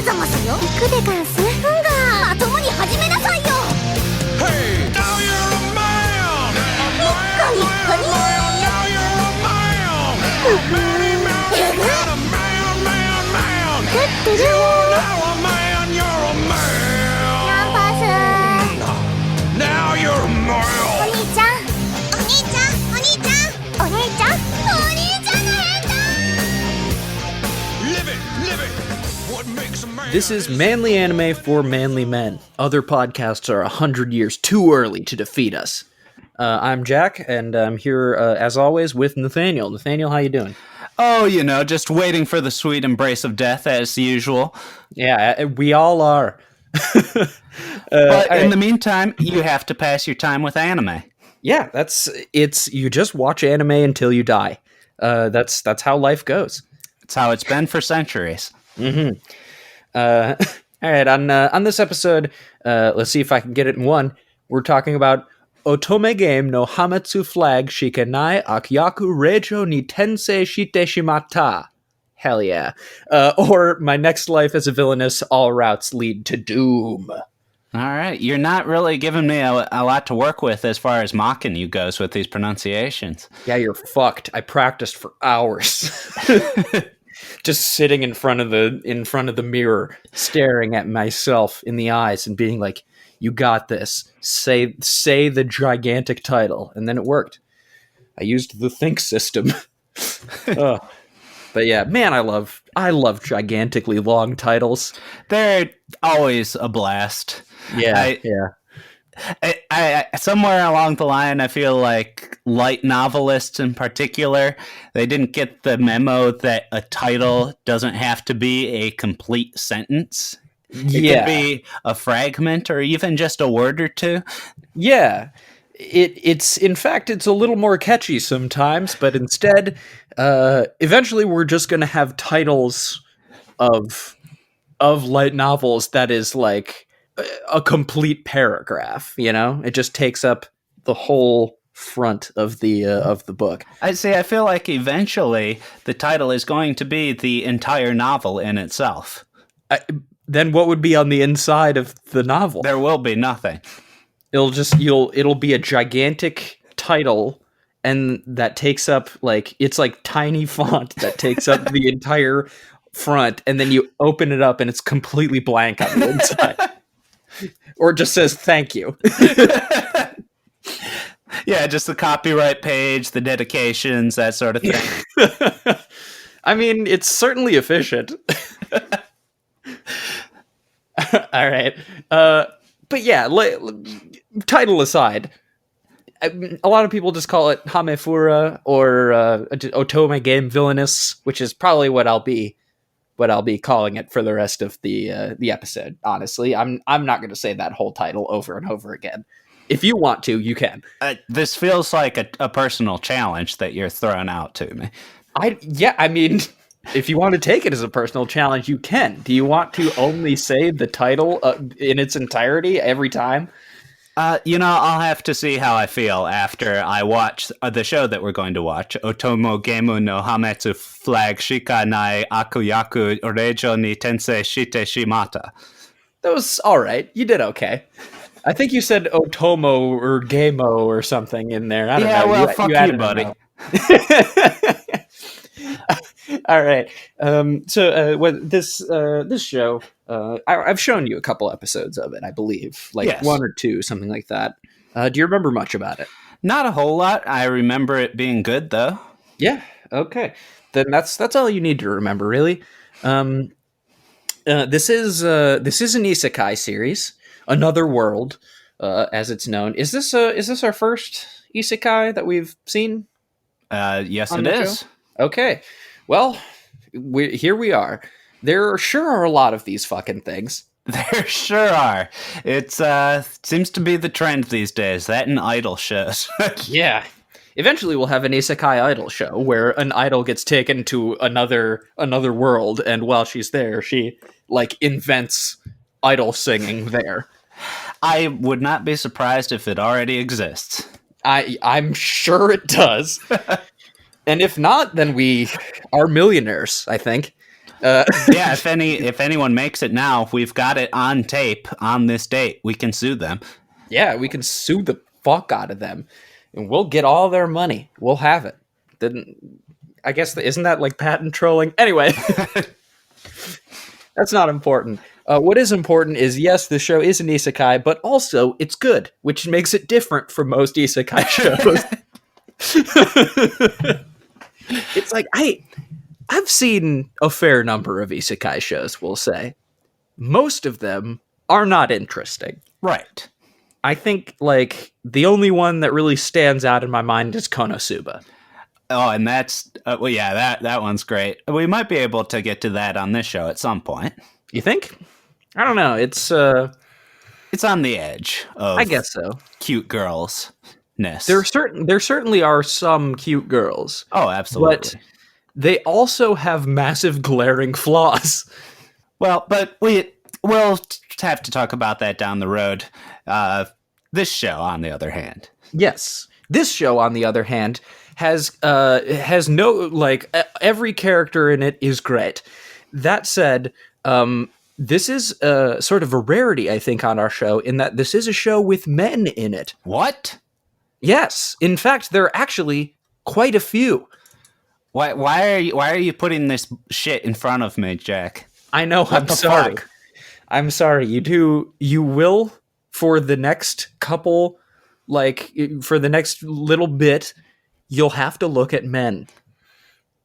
るざますよ。行くでガンス。まともに始めなさいよ。 Hey, now you're a man. Now you're a man. You are now a man. You're a man. ヤンパス。 Now you're a お man. 兄ちゃん。お兄ちゃん。お兄ちゃん。お姉ちゃん。お兄ちゃんの変態。 Live it. What makes a man? This is Manly Anime for Manly Men. Other podcasts are 100 years too early to defeat us. I'm Jack, and I'm here, as always, with Nathaniel. Nathaniel, how you doing? Oh, just waiting for the sweet embrace of death as usual. Yeah, we all are. But in the meantime, you have to pass your time with anime. Yeah, you just watch anime until you die. That's how life goes. It's how it's been for centuries. Mm-hmm. All right, on this episode, let's see if I can get it in one. We're talking about Otome Game no Hametsu Flag Shikanai Akyaku Reijo ni Tensei Shite Shimata. Hell yeah. Or My Next Life as a Villainess, All Routes Lead to Doom. All right, you're not really giving me a lot to work with as far as mocking you goes with these pronunciations. Yeah, you're fucked. I practiced for hours. Just sitting in front of the mirror, staring at myself in the eyes and being like, you got this. Say the gigantic title. And then it worked. I used the think system. But yeah, man, I love gigantically long titles. They're always a blast. Yeah, I somewhere along the line, I feel like light novelists in particular, they didn't get the memo that a title doesn't have to be a complete sentence. It could be a fragment or even just a word or two. Yeah. It's in fact, it's a little more catchy sometimes, but instead, eventually we're just going to have titles of light novels that is like a complete paragraph, It just takes up the whole front of the book. I feel like eventually the title is going to be the entire novel in itself. Then what would be on the inside of the novel? There will be nothing. It'll be a gigantic title, and that takes up it's like tiny font that takes up the entire front, and then you open it up and it's completely blank on the inside. Or it just says thank you. Yeah, just the copyright page, the dedications, that sort of thing. I mean, it's certainly efficient. All right. But yeah, title aside, a lot of people just call it Hamefura or Otome Game Villainess, which is probably what I'll be calling it for the rest of the episode. Honestly, I'm not going to say that whole title over and over again. If you want to, you can. This feels like a personal challenge that you're throwing out to me. I mean, if you want to take it as a personal challenge, you can. Do you want to only say the title in its entirety every time? I'll have to see how I feel after I watch the show that we're going to watch, Otome Game no Hametsu Flag Shikanai Akuyaku Reijo ni Tensei Shite Shimata. That was all right. You did okay. I think you said Otomo or Gameo or something in there. I don't know. Well, fuck you, buddy. All right. This show, I've shown you a couple episodes of it, I believe, yes. One or two, something like that. Do you remember much about it? Not a whole lot. I remember it being good, though. Yeah. Okay. Then that's all you need to remember, really. This is an isekai series, Another World, as it's known. Is this our first isekai that we've seen? Yes, it is. Show? Okay. Well, here we are. There sure are a lot of these fucking things. There sure are. It seems to be the trend these days, that and idol shows. Yeah. Eventually we'll have an isekai idol show where an idol gets taken to another world, and while she's there, she, invents idol singing there. I would not be surprised if it already exists. I'm sure it does. And if not, then we are millionaires, I think. Yeah, if anyone makes it now, we've got it on tape on this date. We can sue them. Yeah, we can sue the fuck out of them, and we'll get all their money. We'll have it. Then, I guess, isn't that like patent trolling? Anyway, that's not important. What is important is, yes, the show is an isekai, but also it's good, which makes it different from most isekai shows. It's like, I've seen a fair number of isekai shows, we'll say. Most of them are not interesting. Right. I think, like, the only one that really stands out in my mind is Konosuba. Oh, and that's that one's great. We might be able to get to that on this show at some point. You think? I don't know. It's on the edge of, I guess so. Cute girls-ness. There certainly are some cute girls. Oh, absolutely. But they also have massive glaring flaws. Well, but we'll have to talk about that down the road. This show, on the other hand. Yes. This show, on the other hand, has no, like, every character in it is great. That said, this is sort of a rarity, I think, on our show, in that this is a show with men in it. What? Yes. In fact, there are actually quite a few. Why are you putting this shit in front of me, Jack? I know, I'm sorry. Fuck? I'm sorry. You will, for the next couple, like, for the next little bit, you'll have to look at men.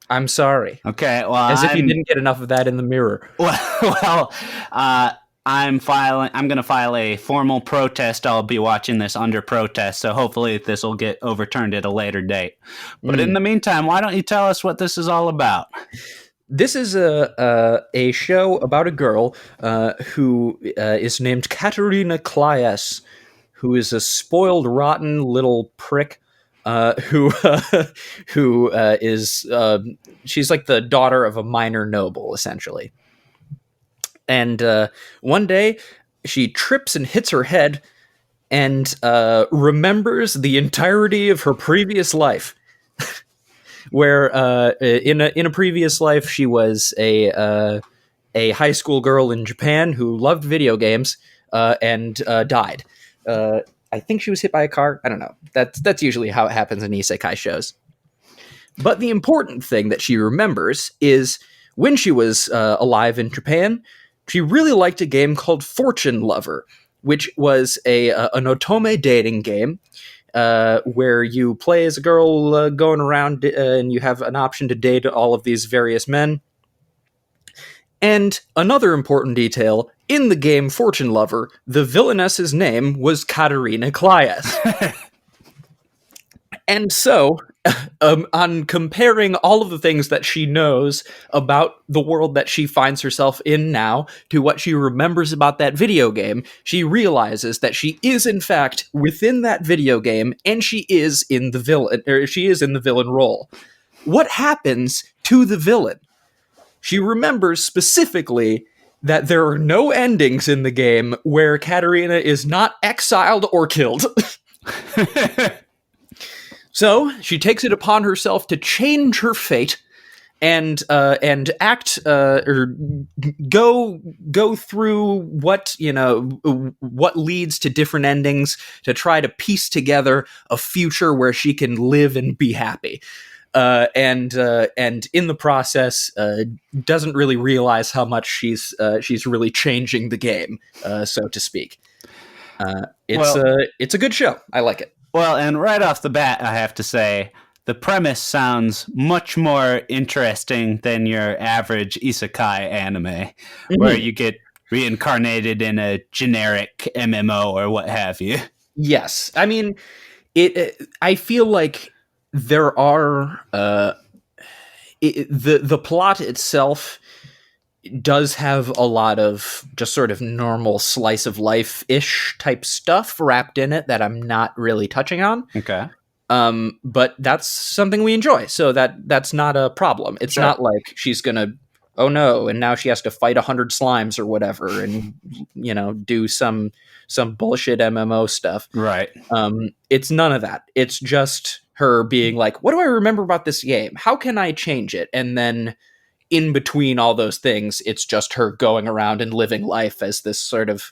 I'm sorry. Okay, well, As if you didn't get enough of that in the mirror. Well, I'm going to file a formal protest. I'll be watching this under protest, so hopefully this will get overturned at a later date. But in the meantime, why don't you tell us what this is all about? This is a show about a girl who is named Katarina Claes, who is a spoiled, rotten little prick. Who is she's like the daughter of a minor noble, essentially. And one day she trips and hits her head and remembers the entirety of her previous life. Where in a previous life she was a high school girl in Japan who loved video games and died. I think she was hit by a car. I don't know. That's usually how it happens in isekai shows. But the important thing that she remembers is when she was alive in Japan, she really liked a game called Fortune Lover, which was an Otome dating game where you play as a girl going around and you have an option to date all of these various men. And another important detail, in the game Fortune Lover, the villainess's name was Katarina Claes. And so, on comparing all of the things that she knows about the world that she finds herself in now to what she remembers about that video game, she realizes that she is in fact within that video game, and she is in the villain role. What happens to the villain? She remembers specifically that there are no endings in the game where Katarina is not exiled or killed. So she takes it upon herself to change her fate and act or go through what leads to different endings to try to piece together a future where she can live and be happy. And in the process, doesn't really realize how much she's really changing the game, so to speak. It's a good show. I like it. Well, and right off the bat, I have to say, the premise sounds much more interesting than your average isekai anime, where you get reincarnated in a generic MMO or what have you. Yes. I mean, I feel like there are the plot itself does have a lot of just sort of normal slice of life-ish type stuff wrapped in it that I'm not really touching on. Okay. But that's something we enjoy, so that's not a problem. It's not like she's gonna, oh no, and now she has to fight 100 slimes or whatever, and do some bullshit MMO stuff. Right. It's none of that. It's just her being like, what do I remember about this game? How can I change it? And then in between all those things, it's just her going around and living life as this sort of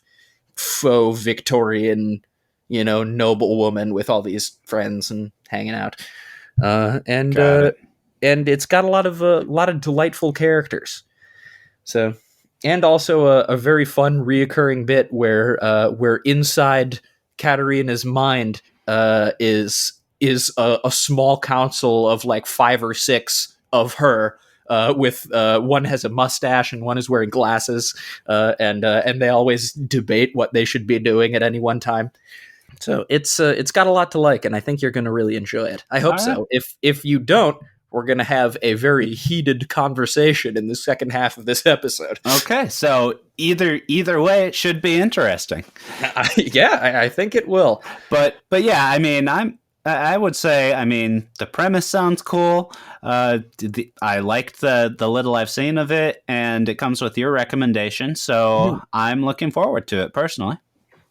faux Victorian, noble woman with all these friends and hanging out. And it's got a lot of delightful characters. So, and also a very fun reoccurring bit where inside Katarina's mind is a small council of like 5 or 6 of her. With one has a mustache and one is wearing glasses, and they always debate what they should be doing at any one time. So it's got a lot to like, and I think you're going to really enjoy it. I hope so. If you don't, we're going to have a very heated conversation in the second half of this episode. Okay, so either way, it should be interesting. I think it will. But yeah, I mean, I would say, I mean, the premise sounds cool. I liked the little I've seen of it, and it comes with your recommendation, so I'm looking forward to it personally.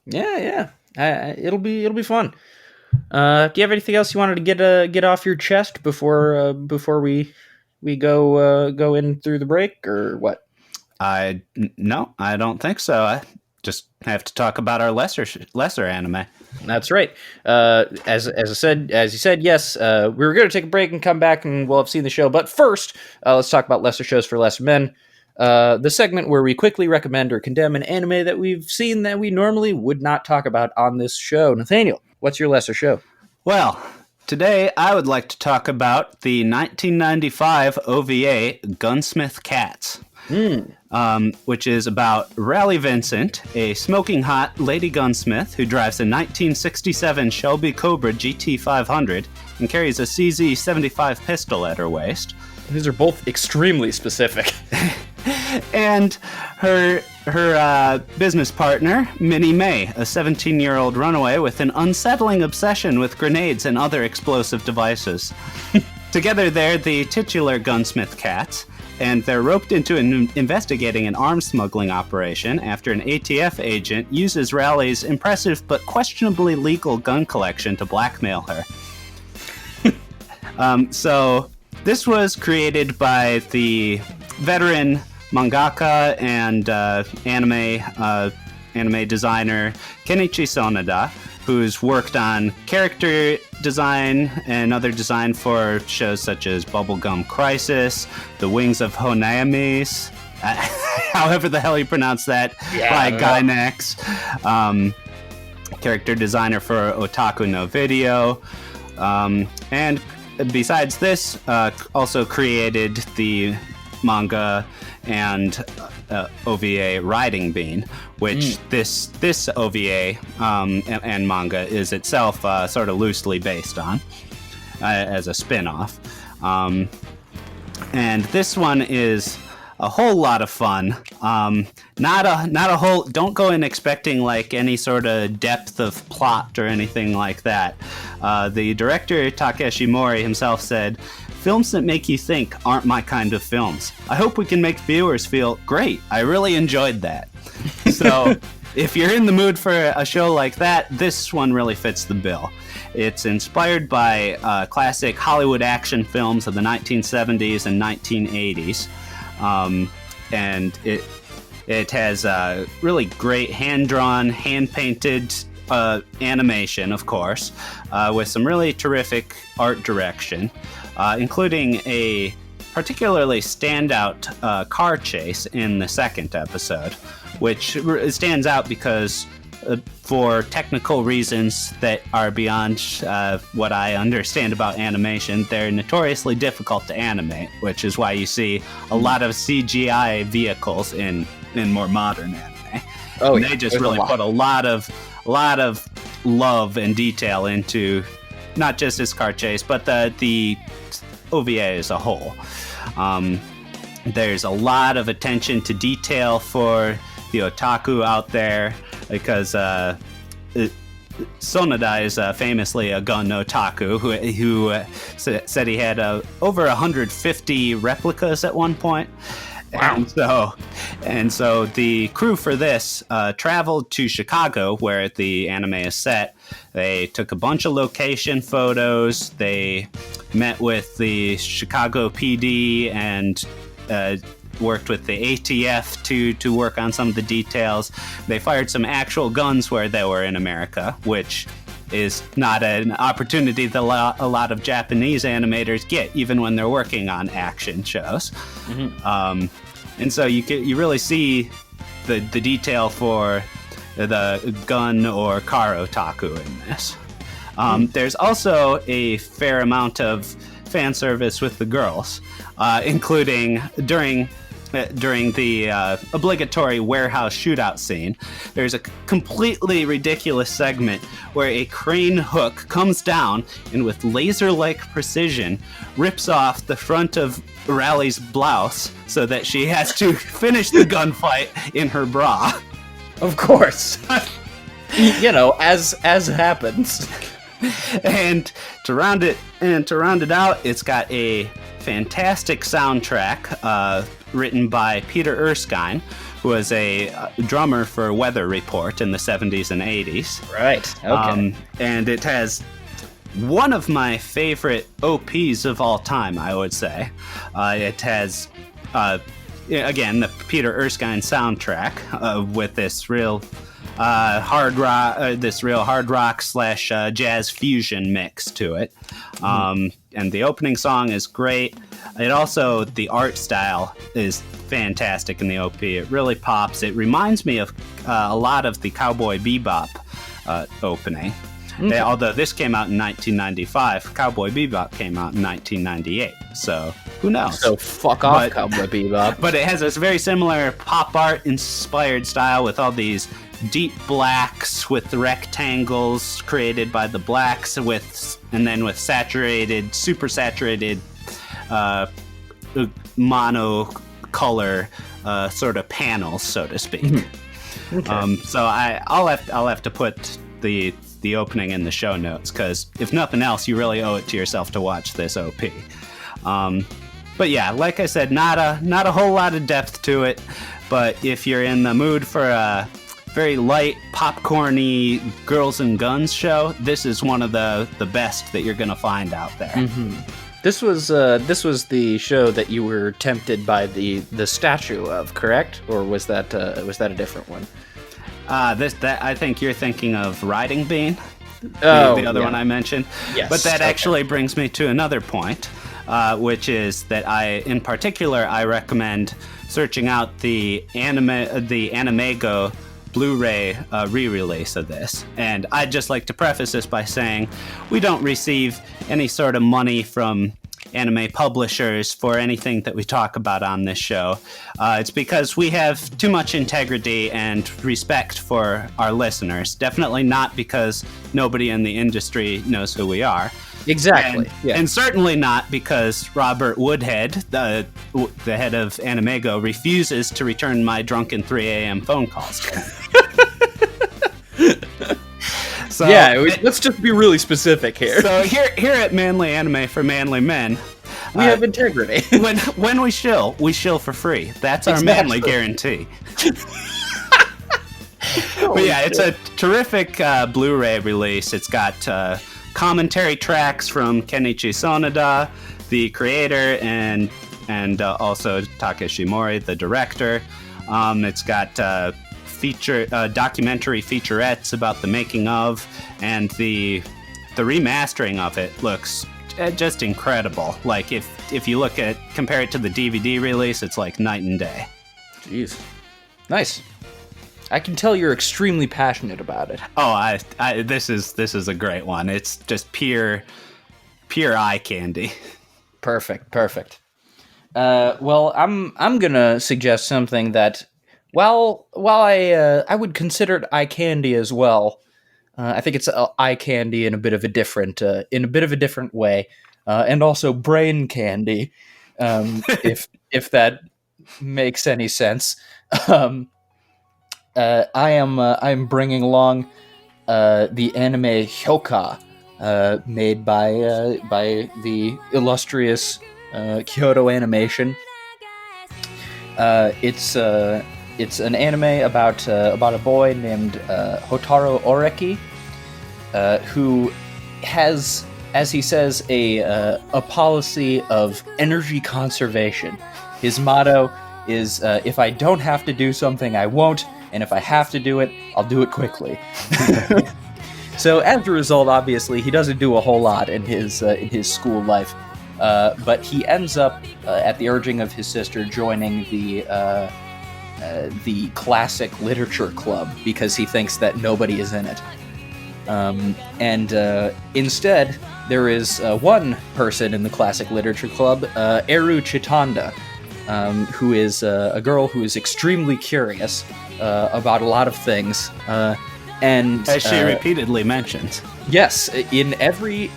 Yeah. It'll be fun. Do you have anything else you wanted to get off your chest before we go in through the break, or what? No, I don't think so. I just have to talk about our lesser anime. That's right. As you said, yes, we were going to take a break and come back, and we'll have seen the show. But first, let's talk about lesser shows for lesser men. The segment where we quickly recommend or condemn an anime that we've seen that we normally would not talk about on this show. Nathaniel, what's your lesser show? Well, today I would like to talk about the 1995 OVA Gunsmith Cats. Which is about Raleigh Vincent, a smoking hot lady gunsmith who drives a 1967 Shelby Cobra GT500 and carries a CZ75 pistol at her waist. These are both extremely specific. And her business partner, Minnie May, a 17-year-old runaway with an unsettling obsession with grenades and other explosive devices. Together they're the titular Gunsmith Cats, and they're roped into investigating an arms smuggling operation after an ATF agent uses Raleigh's impressive but questionably legal gun collection to blackmail her. So this was created by the veteran mangaka and anime designer Kenichi Sonoda, who's worked on character design and other design for shows such as Bubblegum Crisis, The Wings of Honaemis, however the hell you pronounce that, by Gainax, character designer for Otaku no Video, and besides this, also created the manga and OVA Riding Bean, which this OVA and manga is itself sort of loosely based on as a spin-off. And this one is a whole lot of fun. Not a whole. Don't go in expecting like any sort of depth of plot or anything like that. The director Takeshi Mori himself said, "Films that make you think aren't my kind of films. I hope we can make viewers feel great. I really enjoyed that." So if you're in the mood for a show like that, this one really fits the bill. It's inspired by classic Hollywood action films of the 1970s and 1980s. And it has really great hand-drawn, hand-painted animation, of course, with some really terrific art direction. Including a particularly standout car chase in the second episode, which stands out because for technical reasons that are beyond what I understand about animation, they're notoriously difficult to animate, which is why you see a lot of CGI vehicles in more modern anime. Oh, and they just really put a lot of love and detail into not just this car chase, but the OVA as a whole. There's a lot of attention to detail for the otaku out there, because Sonoda is famously a gun otaku who said he had over 150 replicas at one point. Wow. And so the crew for this traveled to Chicago, where the anime is set. They took a bunch of location photos. They met with the Chicago PD and worked with the ATF to work on some of the details. They fired some actual guns where they were in America, which is not an opportunity that a lot of Japanese animators get, even when they're working on action shows. Mm-hmm. And so you really see the detail for the gun or car otaku in this. There's also a fair amount of fan service with the girls, including during the obligatory warehouse shootout scene. There's a completely ridiculous segment where a crane hook comes down and with laser-like precision rips off the front of Rally's blouse so that she has to finish the gunfight in her bra. Of course. As happens. And to round it out, it's got a fantastic soundtrack written by Peter Erskine, who was a drummer for Weather Report in the 70s and 80s. Right. Okay. And it has one of my favorite OPs of all time, I would say. It has, again, the Peter Erskine soundtrack with this real hard rock / jazz fusion mix to it. And the opening song is great. The art style is fantastic in the OP. It really pops. It reminds me of a lot of the Cowboy Bebop opening. Okay. Although this came out in 1995, Cowboy Bebop came out in 1998. So who knows? So fuck off, Cowboy Bebop. But it has this very similar pop art inspired style with all these deep blacks with rectangles created by the blacks and then with super saturated monocolor sort of panels, so to speak. Okay. So I'll have to put the opening in the show notes, because if nothing else, you really owe it to yourself to watch this OP. But yeah, like I said, not a whole lot of depth to it, but if you're in the mood for a very light, popcorny girls and guns show, this is one of the best that you're going to find out there. Mm-hmm. This was the show that you were tempted by the statue of, correct? Or was that a different one? I think you're thinking of Riding Bean, the other one I mentioned. Yes. But that actually brings me to another point, which is that in particular I recommend searching out the Animego Blu-ray re-release of this. And I'd just like to preface this by saying we don't receive any sort of money from anime publishers for anything that we talk about on this show. It's because we have too much integrity and respect for our listeners. Definitely not because nobody in the industry knows who we are. Exactly. And certainly not because Robert Woodhead, the head of Animego, refuses to return my drunken 3 a.m. phone calls. So, let's just be really specific here. So here at Manly Anime for Manly Men, we have integrity. when we shill for free. That's our manly guarantee. But yeah, it's a terrific Blu-ray release. It's got commentary tracks from Kenichi Sonoda, the creator, and also Takeshi Mori, the director. It's got documentary featurettes about the making of, and the remastering of it looks just incredible. Like if you compare it to the DVD release, it's like night and day. Jeez, nice. I can tell you're extremely passionate about it. Oh, this is a great one. It's just pure eye candy. Perfect. Well, I'm gonna suggest something that, while I would consider it eye candy as well, I think it's eye candy in a bit of a different way, and also brain candy, if that makes any sense. I'm bringing along the anime Hyouka, made by the illustrious Kyoto Animation. It's an anime about a boy named Hotaro Oreki, who has, as he says, a policy of energy conservation. His motto is, if I don't have to do something, I won't, and if I have to do it, I'll do it quickly. So as a result, obviously, he doesn't do a whole lot in his school life, but he ends up, at the urging of his sister, joining the classic literature club because he thinks that nobody is in it. Instead, there is one person in the classic literature club, Eru Chitanda, who is a girl who is extremely curious about a lot of things. And as she repeatedly mentions. Yes, in every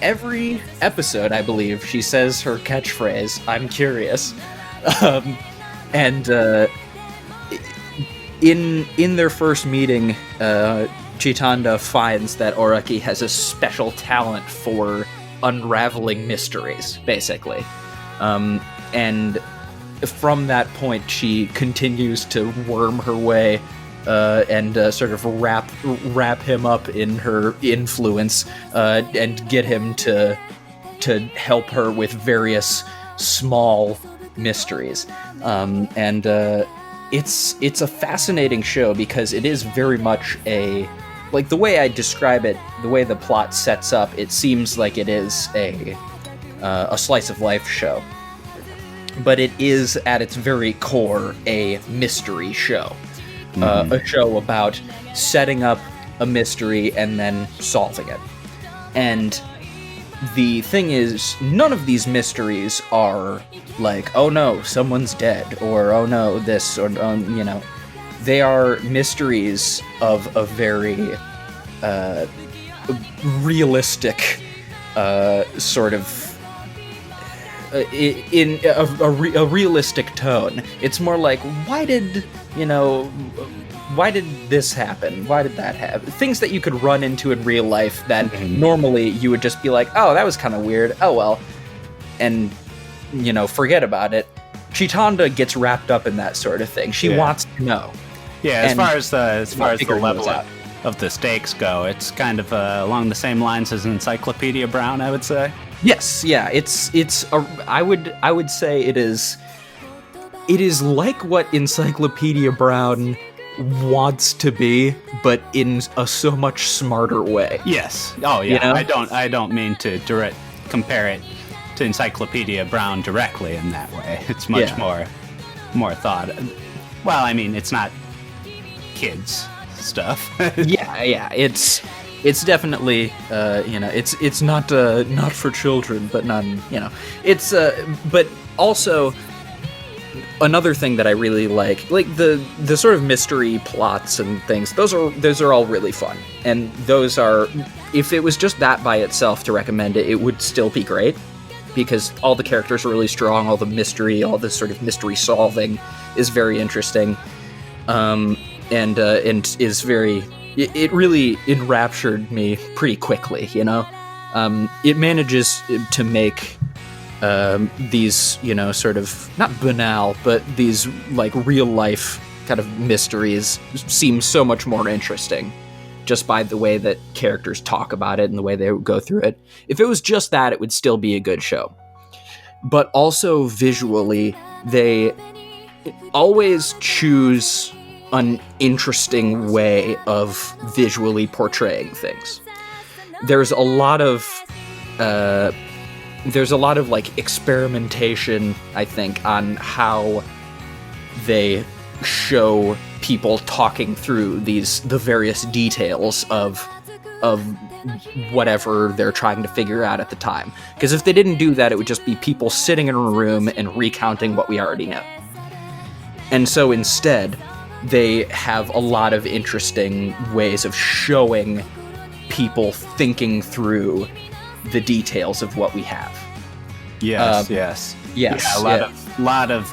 episode, I believe, she says her catchphrase, "I'm curious." In their first meeting, Chitanda finds that Oraki has a special talent for unraveling mysteries, basically. And from that point, she continues to worm her way and sort of wrap him up in her influence and get him to help her with various small mysteries. It's a fascinating show because it is very much like the way I describe it, the way the plot sets up, it seems like it is a slice of life show. But it is at its very core a mystery show. A show about setting up a mystery and then solving it. And the thing is, none of these mysteries are like, oh no, someone's dead, or oh no, this, or they are mysteries of a very realistic sort of in a realistic tone. It's more like, why did this happen? Why did that happen? Things that you could run into in real life that normally you would just be like, oh, that was kind of weird. Oh, well. And, forget about it. Chitanda gets wrapped up in that sort of thing. She wants to know. Yeah, as far as the level of the stakes go, it's kind of along the same lines as Encyclopedia Brown, I would say. Yes, yeah, I would say it is like what Encyclopedia Brown wants to be, but in a so much smarter way. Yes. Oh yeah. I don't mean to compare it to Encyclopedia Brown directly in that way. It's much more thought. Well, I mean, it's not kids stuff. yeah. It's definitely it's not for children, but it's but also another thing that I really like the sort of mystery plots and things. Those are all really fun, and those are, if it was just that by itself to recommend it, it would still be great because all the characters are really strong, all the mystery, all this sort of mystery solving is very interesting, and is very. It really enraptured me pretty quickly, It manages to make these, sort of, not banal, but these, like, real-life kind of mysteries seem so much more interesting just by the way that characters talk about it and the way they go through it. If it was just that, it would still be a good show. But also, visually, they always choose an interesting way of visually portraying things. There's a lot of like experimentation, I think, on how they show people talking through the various details of whatever they're trying to figure out at the time. Because if they didn't do that, it would just be people sitting in a room and recounting what we already know. And so instead, they have a lot of interesting ways of showing people thinking through the details of what we have. Yes. Yeah, a lot of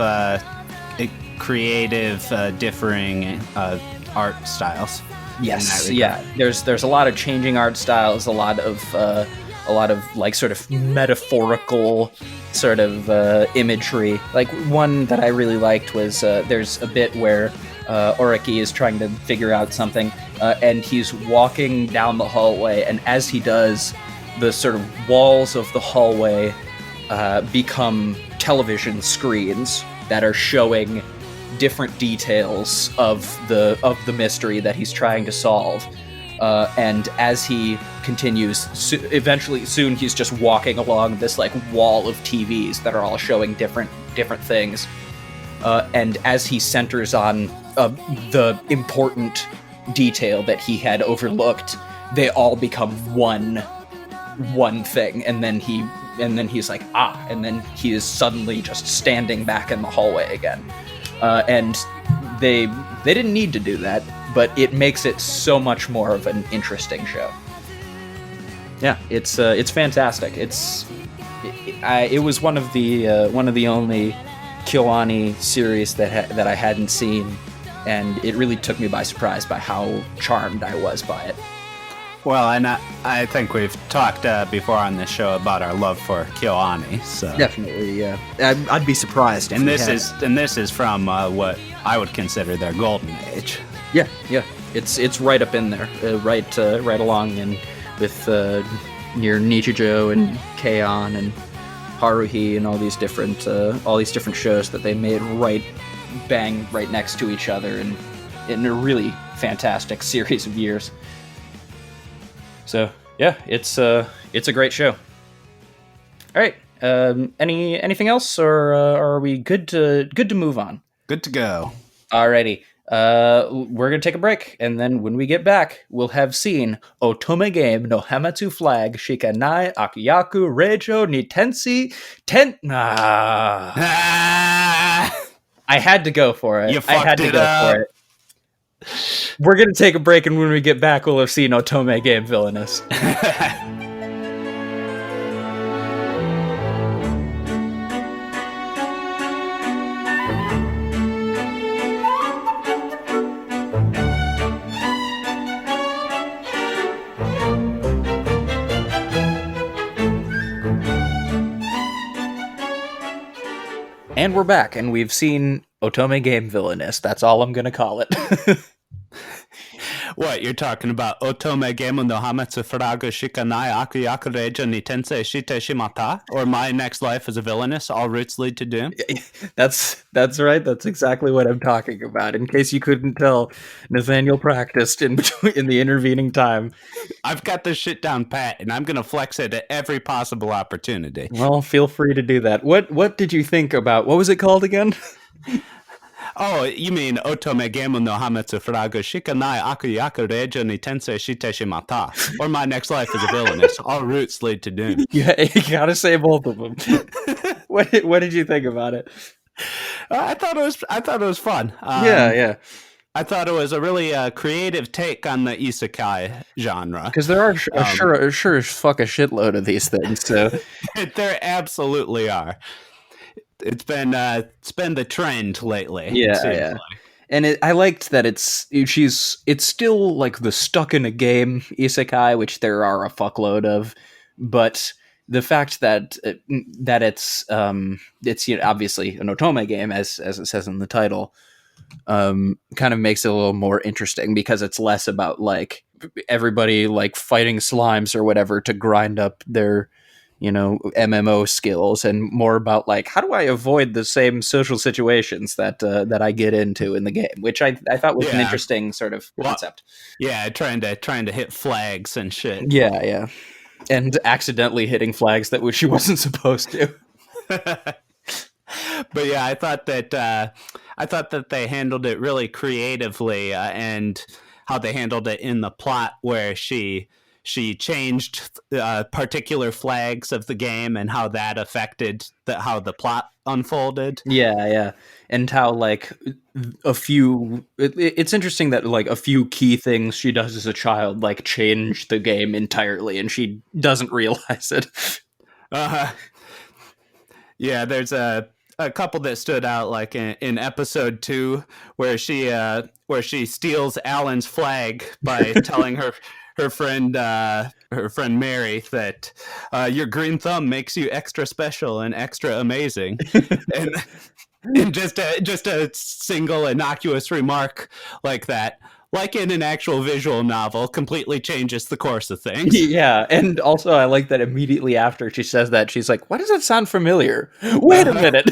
creative, differing art styles. Yes, yeah. There's a lot of changing art styles, a lot of like sort of metaphorical sort of imagery. Like one that I really liked was there's a bit where Oraki is trying to figure out something, and he's walking down the hallway, and as he does, the sort of walls of the hallway become television screens that are showing different details of the mystery that he's trying to solve. And as he continues, eventually soon he's just walking along this like wall of TVs that are all showing different things. And as he centers on the important detail that he had overlooked, they all become one thing, and then he's like, and then he is suddenly just standing back in the hallway again. And they didn't need to do that, but it makes it so much more of an interesting show. Yeah, it's fantastic. It was one of the only Kyoani series that I hadn't seen, and it really took me by surprise by how charmed I was by it. Well, and I think we've talked before on this show about our love for Kyoani. So definitely, yeah. I'd be surprised. And this is from what I would consider their golden age. Yeah. It's right up in there, right along and with near Nichijou and Keion and Haruhi and all these different shows that they made right next to each other and in a really fantastic series of years. So yeah, it's a great show. All right, anything else, or are we good to move on? Good to go. Alrighty, we're gonna take a break, and then when we get back, we'll have seen Otome Game no Hamatsu Flag Shikanai Akuyaku Reijo Nitensi Ten. I had to go for it. You fucked it up. We're going to take a break, and when we get back, we'll have seen Otome Game Villainess. And we're back, and we've seen Otome Game Villainess. That's all I'm going to call it. What, you're talking about Otome Game no Hamatsu Furaga Shikanai Akuyaku Reija Nitense Shite Shimata? Or My Next Life as a Villainess, All Routes Lead to Doom? That's right. That's exactly what I'm talking about. In case you couldn't tell, Nathaniel practiced in the intervening time. I've got this shit down pat, and I'm going to flex it at every possible opportunity. Well, feel free to do that. What did you think about, what was it called again? Oh, you mean Otome Game no Hamatsu Furaga Shikanai Akuyaku Reija Nitense Shite Shimata? Or My Next Life as a Villainess, All Routes Lead to Doom. Yeah, you gotta say both of them. What did you think about it? I thought it was fun. Yeah. I thought it was a really creative take on the isekai genre. Because there are sure as fuck a shitload of these things. So there absolutely are. It's been the trend lately. Yeah. And I liked that it's still like the stuck in a game isekai, which there are a fuckload of, but the fact that it's obviously an Otome game as it says in the title, kind of makes it a little more interesting because it's less about like everybody like fighting slimes or whatever to grind up their MMO skills, and more about like, how do I avoid the same social situations that I get into in the game, which I thought was an interesting sort of concept. Yeah, trying to hit flags and shit. Yeah, and accidentally hitting flags that she wasn't supposed to. But yeah, I thought that they handled it really creatively, and how they handled it in the plot, where she changed particular flags of the game and how that affected how the plot unfolded. Yeah. And how like it's interesting that like a few key things she does as a child like change the game entirely, and she doesn't realize it. Yeah, there's a couple that stood out, like in episode 2, where she steals Alan's flag by telling her friend Mary that your green thumb makes you extra special and extra amazing, and just a single innocuous remark like that like in an actual visual novel, completely changes the course of things. Yeah, and also I like that immediately after she says that, she's like, why does that sound familiar? Wait a minute.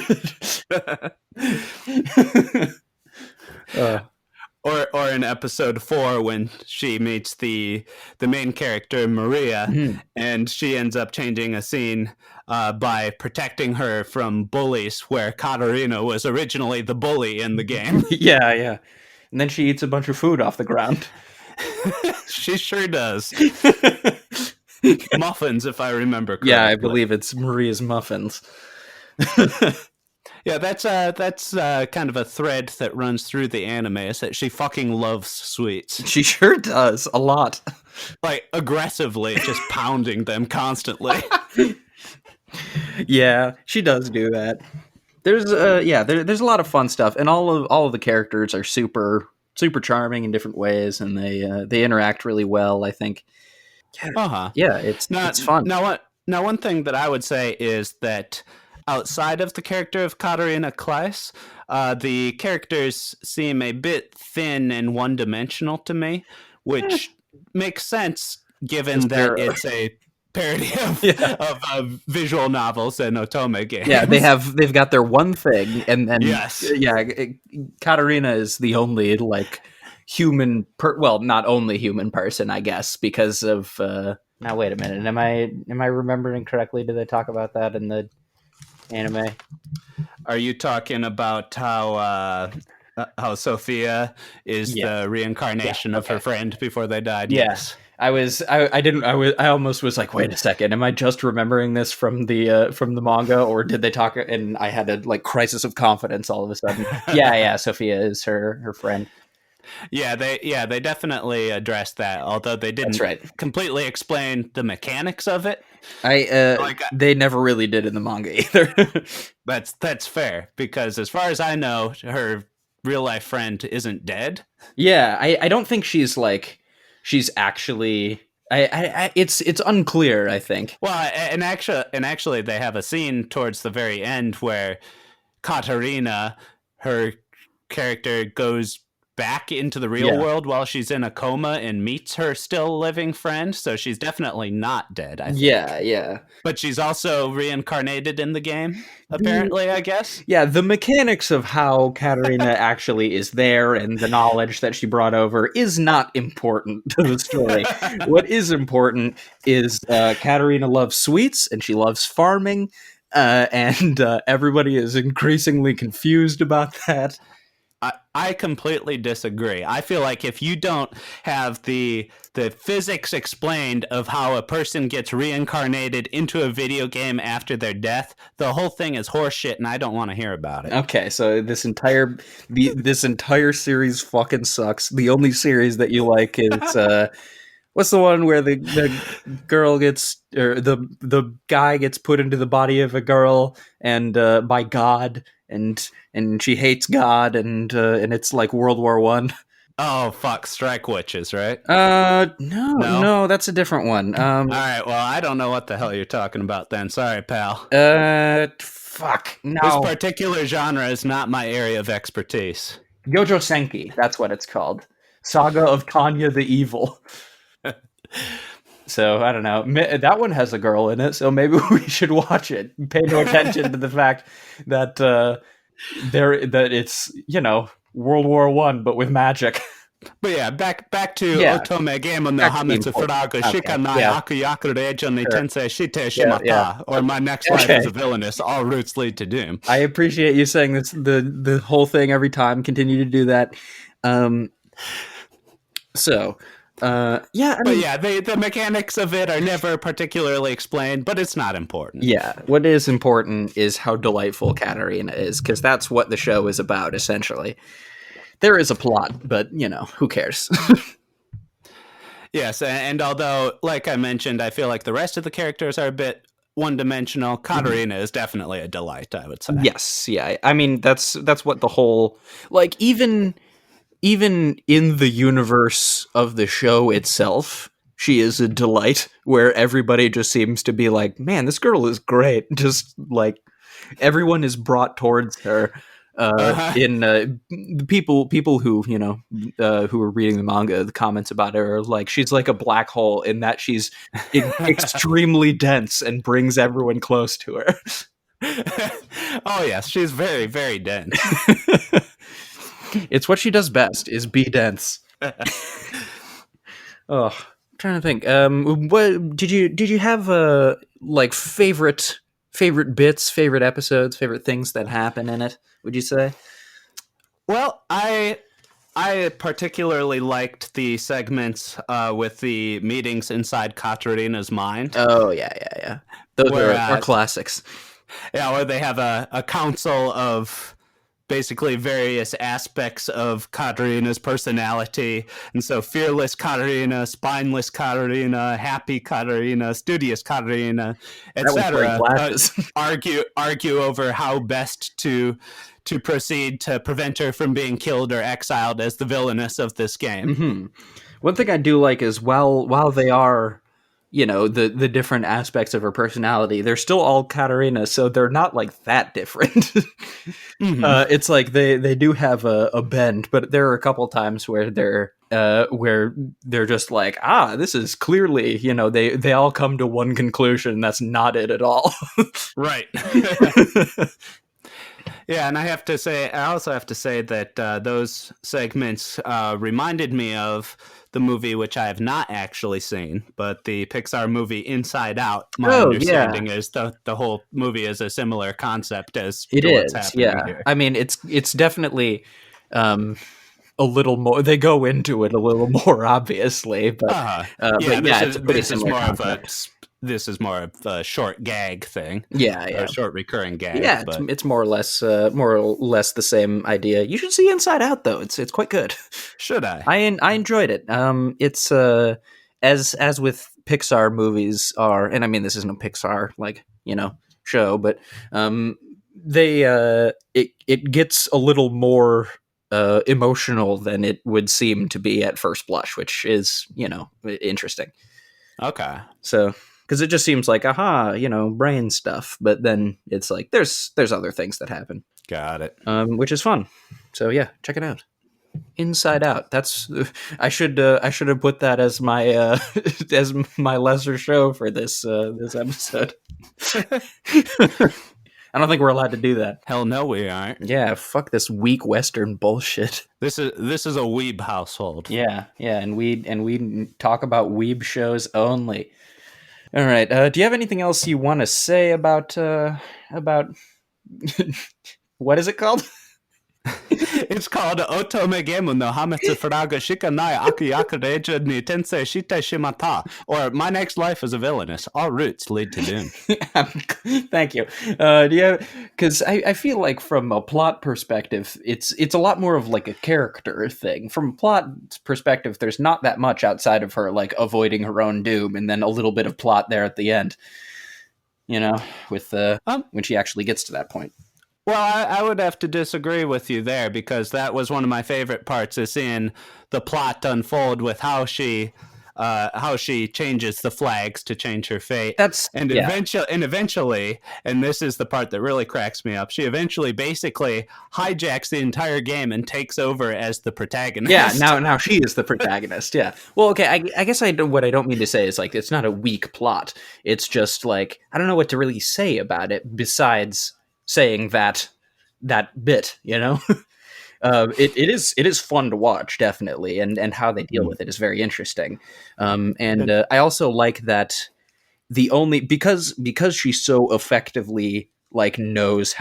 Or in episode 4 when she meets the main character Maria, and she ends up changing a scene by protecting her from bullies, where Katarina was originally the bully in the game. Yeah. And then she eats a bunch of food off the ground. She sure does. Muffins, if I remember correctly. Yeah, I believe it's Maria's muffins. Yeah, that's kind of a thread that runs through the anime, is that she fucking loves sweets. She sure does, a lot. Like, aggressively, just pounding them constantly. Yeah, she does do that. There's there's a lot of fun stuff, and all of the characters are super charming in different ways, and they interact really well, I think. Yeah, it's fun. Now, one thing that I would say is that outside of the character of Katarina Claes, the characters seem a bit thin and one-dimensional to me, which makes sense given that it's a parody of visual novels and Otome games. Yeah, they've got their one thing, and then Katarina is the only like human, not only human person, I guess, because of. Now wait a minute, am I remembering correctly? Did they talk about that in the anime? Are you talking about how Sophia is the reincarnation of her friend before they died? Yes. I almost was like, wait a second, am I just remembering this from the manga, or did they talk? And I had a like crisis of confidence all of a sudden. Yeah, Sophia is her friend. Yeah, they definitely addressed that, although they didn't completely explain the mechanics of it. They never really did in the manga either. That's fair, because as far as I know, her real life friend isn't dead. Yeah, I don't think she's actually. It's unclear, I think. Well, and actually, they have a scene towards the very end where Katarina, her character, goes back into the real world while she's in a coma and meets her still living friend, so she's definitely not dead, I think. Yeah. But she's also reincarnated in the game, apparently, I guess. Yeah, the mechanics of how Katarina actually is there and the knowledge that she brought over is not important to the story. What is important is Katarina loves sweets and she loves farming, and everybody is increasingly confused about that. I completely disagree. I feel like if you don't have the physics explained of how a person gets reincarnated into a video game after their death, the whole thing is horseshit, and I don't want to hear about it. Okay, so this entire series fucking sucks. The only series that you like is what's the one where the girl gets, or the guy gets put into the body of a girl and by God, and she hates God, and it's like World War I. Oh fuck, Strike Witches, right? No, that's a different one. All right, well, I don't know what the hell you're talking about then. Sorry, pal. Fuck, no. This particular genre is not my area of expertise. Yojo Senki, that's what it's called. Saga of Tanya the Evil. So, I don't know. That one has a girl in it, so maybe we should watch it. Pay no attention to the fact that that it's, World War I, but with magic. But yeah, back to Otome Game no Hametsu Furaga Shikanai Akuyaku Rejo ni Tensei Shite Shimata, or My Next Life is a Villainess, All Routes Lead to Doom. I appreciate you saying this, the whole thing every time. Continue to do that. The mechanics of it are never particularly explained, but it's not important. Yeah, what is important is how delightful Katarina is, because that's what the show is about, essentially. There is a plot, but, who cares? Yes, and although, like I mentioned, I feel like the rest of the characters are a bit one-dimensional, Katarina is definitely a delight, I would say. Yes, yeah. I mean, that's what the whole... Like, even in the universe of the show itself, she is a delight, where everybody just seems to be like, man, this girl is great. Just like everyone is brought towards her in people who who are reading the manga, the comments about her are like she's like a black hole in that she's extremely dense and brings everyone close to her. Oh yes, she's very, very dense. It's what she does best, is be dense. Oh, I'm trying to think. What did you have like favorite bits, favorite episodes, favorite things that happen in it? Would you say? Well, I particularly liked the segments with the meetings inside Katarina's mind. Oh yeah. Those are classics. Yeah, where they have a council of basically various aspects of Katarina's personality. And so fearless Katarina, spineless Katarina, happy Katarina, studious Katarina, etc. Argue over how best to proceed to prevent her from being killed or exiled as the villainess of this game. Mm-hmm. One thing I do like is while they are, the different aspects of her personality, they're still all Katarina, so they're not like that different. It's like they do have a bend, but there are a couple times where they're just like, this is clearly, they all come to one conclusion. That's not it at all. Right. Yeah, and I also have to say that those segments reminded me of the movie, which I have not actually seen, but the Pixar movie Inside Out. My understanding is the whole movie is a similar concept as it to what's is. happening Yeah, here. I mean, it's definitely a little more. They go into it a little more, obviously, but it's a pretty similar concept. This is more of a short gag thing. Yeah. A short recurring gag. Yeah, it's more or less the same idea. You should see Inside Out, though. It's quite good. Should I? I enjoyed it. It's as with Pixar movies are, and I mean this isn't a Pixar show, but it gets a little more emotional than it would seem to be at first blush, which is interesting. Okay, so. Because it just seems like, brain stuff. But then it's like, there's other things that happen. Got it. Which is fun. So yeah, check it out. Inside Out. That's I should have put that as my as my lesser show for this episode. I don't think we're allowed to do that. Hell no, we aren't. Yeah, fuck this weak Western bullshit. This is a weeb household. Yeah, and we talk about weeb shows only. All right. Do you have anything else you want to say about what is it called? It's called Otome Game no Hametsu Furaga Shikanai Akiyakureja ni Tensei Shite Shimata, or My Next Life as a Villainess. All routes lead to doom. Thank you. Because I feel like from a plot perspective, it's a lot more of like a character thing. From a plot perspective, there's not that much outside of her like avoiding her own doom, and then a little bit of plot there at the end. With when she actually gets to that point. Well, I would have to disagree with you there, because that was one of my favorite parts, is seeing the plot unfold with how she changes the flags to change her fate. Eventually, and this is the part that really cracks me up, she eventually basically hijacks the entire game and takes over as the protagonist. Yeah, now she is the protagonist. Yeah. Well, okay. I guess what I don't mean to say is like it's not a weak plot. It's just like I don't know what to really say about it besides saying that bit, it is fun to watch, definitely, and how they deal with it is very interesting. I also like that because she so effectively knows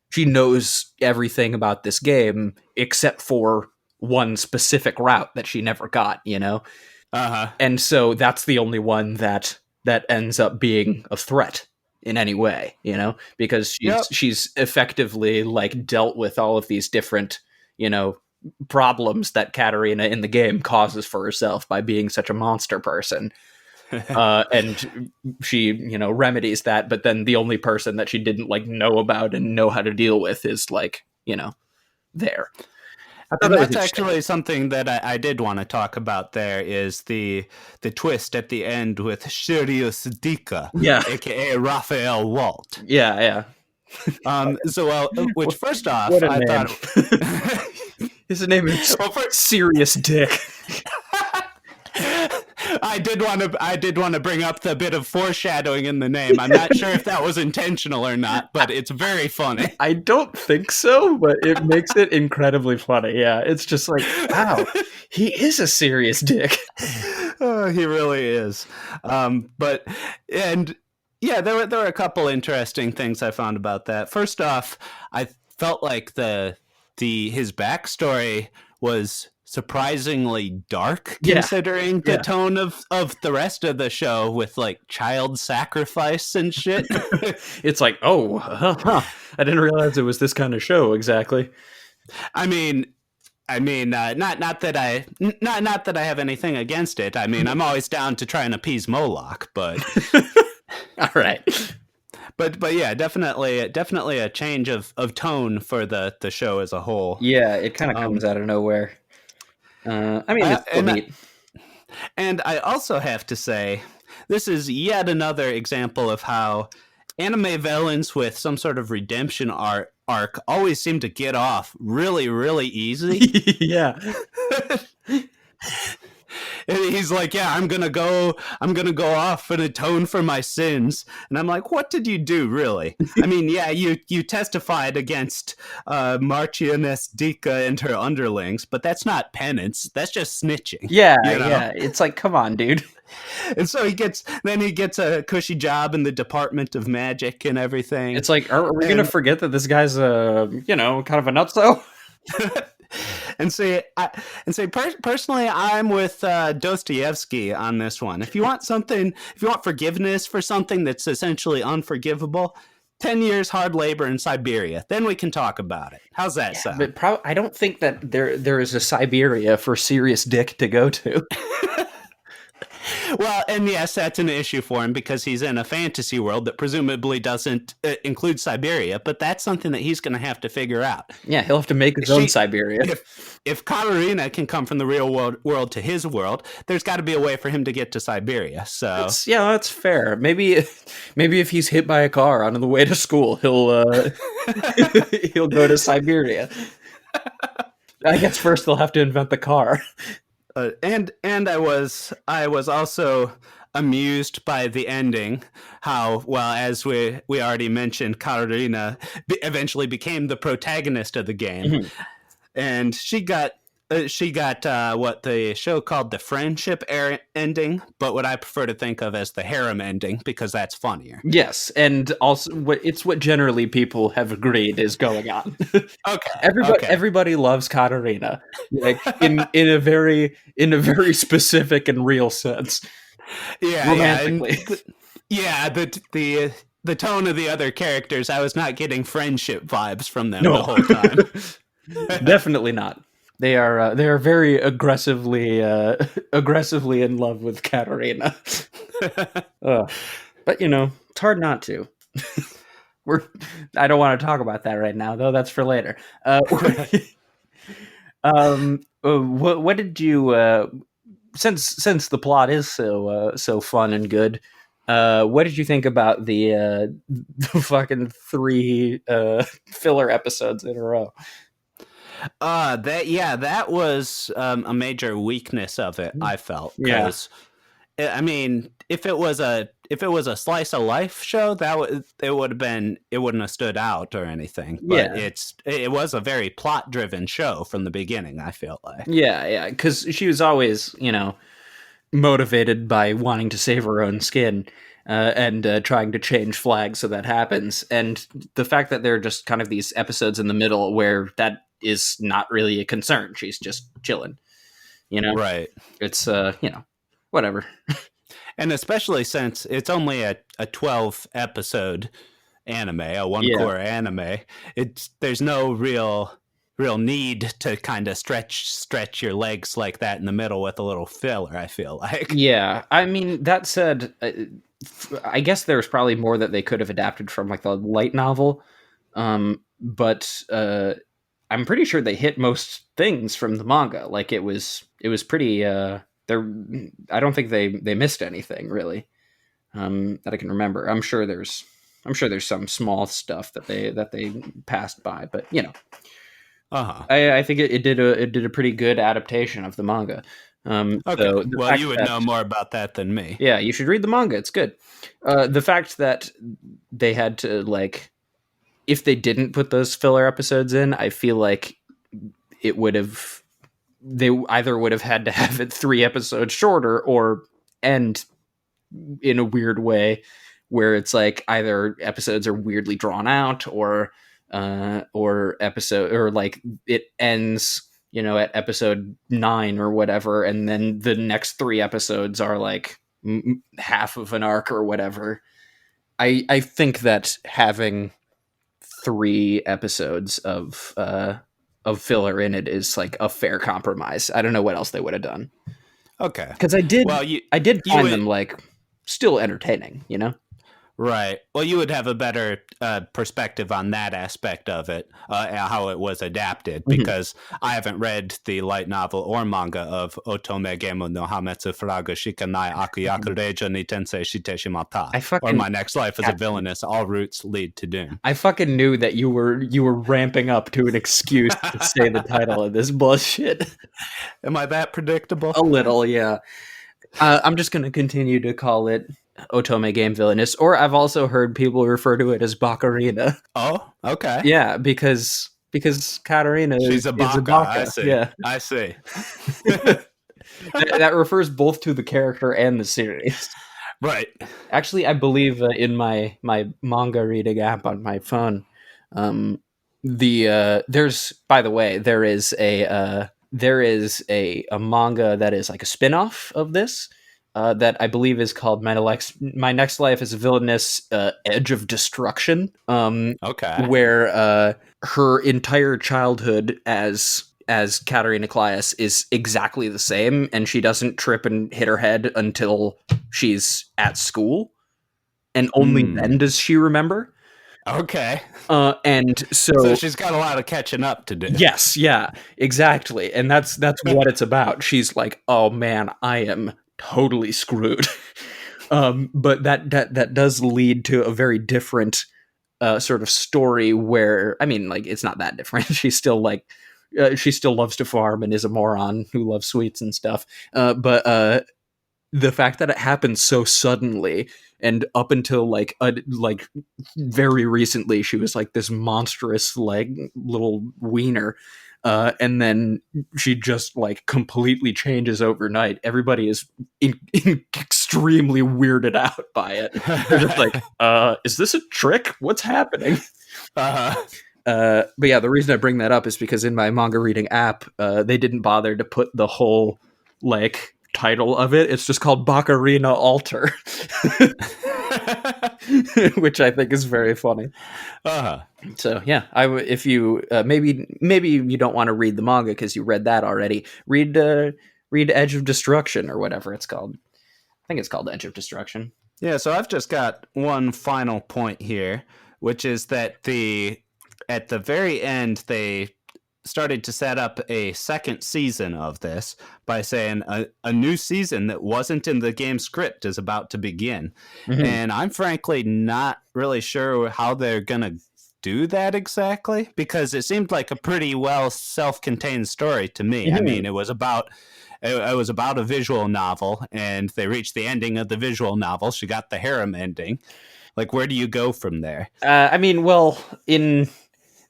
she knows everything about this game except for one specific route that she never got, and so that's the only one that ends up being a threat in any way, because she's effectively dealt with all of these different, problems that Katarina in the game causes for herself by being such a monster person. And she, remedies that, but then the only person that she didn't know about and know how to deal with is there. And that's actually something that I did want to talk about. There is the twist at the end with Sirius Dika, aka Raphael Walt. Yeah. Which first off, What a I name. thought His name is Well, for- Serious Dick. I did want to bring up the bit of foreshadowing in the name. I'm not sure if that was intentional or not, but it's very funny. I don't think so, but it makes it incredibly funny. Yeah, it's just like, wow, he is a serious dick. Oh, he really is. There were a couple interesting things I found about that. First off, I felt like his backstory was surprisingly dark, Yeah. considering the Yeah. tone of the rest of the show with like child sacrifice and shit. It's like, oh, I didn't realize it was this kind of show exactly. I mean, not that I have anything against it. I mean, I'm always down to try and appease Moloch, but All right. but yeah, definitely a change of tone for the show as a whole. Yeah, it kind of comes out of nowhere. I mean, it's still neat. And I also have to say, this is yet another example of how anime villains with some sort of redemption arc always seem to get off really, really easy. Yeah. And he's like, yeah, I'm gonna go off and atone for my sins. And I'm like, what did you do, really? I mean, yeah, you testified against Marchioness Dika and her underlings, but that's not penance. That's just snitching. Yeah, you know? yeah. It's like, come on, dude. And so he gets a cushy job in the Department of Magic and everything. It's like, are we going to forget that this guy's kind of a nutso? Personally, I'm with Dostoyevsky on this one. If you want forgiveness for something that's essentially unforgivable, 10 years hard labor in Siberia, then we can talk about it. How's that sound? But I don't think that there is a Siberia for Serious Dick to go to. Well, and yes, that's an issue for him because he's in a fantasy world that presumably doesn't include Siberia, but that's something that he's going to have to figure out. Yeah, he'll have to make his own Siberia. If Katarina can come from the real world to his world, there's got to be a way for him to get to Siberia. So that's fair. Maybe if he's hit by a car on the way to school, he'll he'll go to Siberia. I guess first they'll have to invent the car. And I was also amused by the ending. How, well, as we already mentioned, Katarina eventually became the protagonist of the game, mm-hmm. And she got what the show called the friendship ending, but what I prefer to think of as the harem ending because that's funnier. Yes, and also it's what generally people have agreed is going on. Okay, everybody loves Katarina, like in a very specific and real sense. Yeah, romantically. The tone of the other characters, I was not getting friendship vibes from them the whole time. Definitely not. They are very aggressively in love with Katarina. But it's hard not to. I don't want to talk about that right now, though. That's for later. What did you since the plot is so fun and good? What did you think about the fucking 3 filler episodes in a row? That was a major weakness of it. I felt, because I mean, if it was a slice of life show, it wouldn't have stood out or anything. But it was a very plot driven show from the beginning. I feel like because she was always motivated by wanting to save her own skin. And trying to change flags so that happens, and the fact that there are just kind of these episodes in the middle where that is not really a concern. She's just chilling, Right. It's whatever. And especially since it's only a 12 episode anime, a one-core anime, there's no real need to kind of stretch your legs like that in the middle with a little filler, I feel like. Yeah, I mean, that said, I guess there's probably more that they could have adapted from like the light novel, but I'm pretty sure they hit most things from the manga. Like it was pretty. I don't think they missed anything really that I can remember. I'm sure there's I'm sure there's some small stuff that they passed by, but Uh-huh. I think it did a pretty good adaptation of the manga. Okay. So the Well, fact you would that- know more about that than me. Yeah, you should read the manga. It's good. The fact that they had to, like, if they didn't put those filler episodes in, I feel like it would have, they either would have had to have it 3 episodes shorter or end in a weird way where it's like either episodes are weirdly drawn out or episode, or like it ends, at episode 9 or whatever, and then the next 3 episodes are like half of an arc or whatever. I think that having 3 episodes of filler in it is like a fair compromise. I don't know what else they would have done, Okay. because I did find would- them like still entertaining, Right. Well, you would have a better perspective on that aspect of it, how it was adapted, because I haven't read the light novel or manga of Otome Game no Hametsu Furaga Shikanai Akuyaku Reija ni Tensei Shite Shimata, or My Next Life as a Villainess, All Routes Lead to Doom. I fucking knew that you were ramping up to an excuse to say the title of this bullshit. Am I that predictable? A little, yeah. I'm just going to continue to call it Otome Game Villainess, or I've also heard people refer to it as Bakarina. Oh, okay. Yeah, because Katarina She's a is baka. a baka. I see. Yeah, I see. that refers both to the character and the series. Right. Actually, I believe in my manga reading app on my phone, there's, by the way, there is a manga that is like a spin-off of this, that I believe is called My Next Life as a Villainess, Edge of Destruction. Okay. Where her entire childhood as Katarina Claes is exactly the same, and she doesn't trip and hit her head until she's at school, and only then does she remember. Okay. And so she's got a lot of catching up to do. Yes, yeah, exactly. And that's what it's about. She's like, oh man, I am totally screwed. But that does lead to a very different sort of story where, I mean, like, it's not that different. She's still like, she still loves to farm and is a moron who loves sweets and stuff. But the fact that it happened so suddenly, and up until like very recently, she was like this monstrous like little wiener, and then she just like completely changes overnight. Everybody is extremely weirded out by it. They're just like, is this a trick? What's happening? Uh-huh. But yeah, the reason I bring that up is because in my manga reading app, they didn't bother to put the whole like title of it. It's just called Bakarina Alter, which I think is very funny. Uh-huh. So yeah, if you maybe you don't want to read the manga because you read that already. Read Edge of Destruction or whatever it's called. I think it's called Edge of Destruction. Yeah, so I've just got one final point here, which is that at the very end they started to set up a second season of this by saying a new season that wasn't in the game script is about to begin. Mm-hmm. And I'm frankly not really sure how they're going to do that exactly, because it seemed like a pretty well self-contained story to me. Mm-hmm. I mean, it was about a visual novel, and they reached the ending of the visual novel. She got the harem ending. Like, where do you go from there? I mean, well,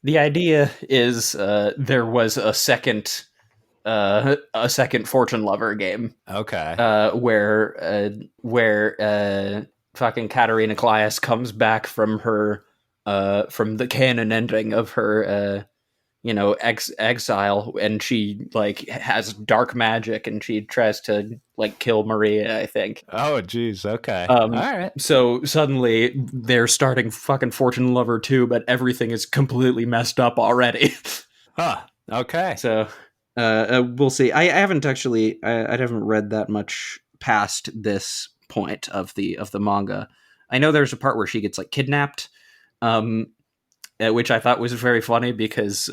the idea is there was a second Fortune Lover game. Okay. Where fucking Katarina Claes comes back from her from the canon ending of her exile, and she like has dark magic, and she tries to like kill Maria, I think. Oh geez, okay. All right. So suddenly they're starting fucking Fortune Lover 2, but everything is completely messed up already. Huh. Okay. So we'll see. I haven't actually I haven't read that much past this point of the manga. I know there's a part where she gets like kidnapped, which I thought was very funny because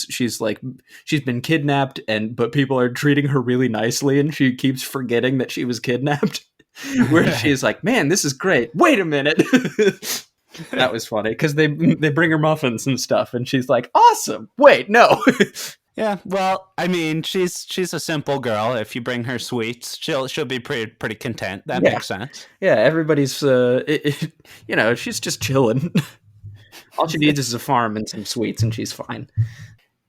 she's been kidnapped, but people are treating her really nicely, and she keeps forgetting that she was kidnapped. Where she's like, "Man, this is great. Wait a minute." That was funny because they bring her muffins and stuff, and she's like, "Awesome! Wait, no." Yeah, well, I mean, she's a simple girl. If you bring her sweets, she'll be pretty content. That Yeah. makes sense. Yeah, everybody's she's just chilling. All she needs is a farm and some sweets, and she's fine.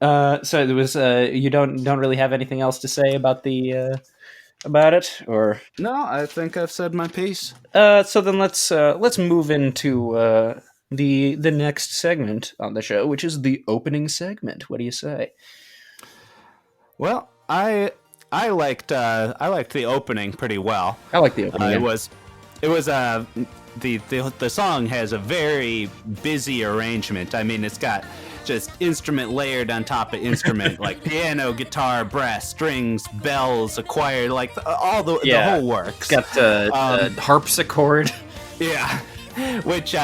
So there was you don't really have anything else to say about the about it, or No, I think I've said my piece. so then let's move into the next segment on the show, which is the opening segment. What do you say? Well, I liked the opening pretty well. I like the opening. It was the song has a very busy arrangement. I mean, it's got just instrument layered on top of instrument, like piano, guitar, brass, strings, bells, a choir, like the whole works. It's got harpsichord. Yeah, which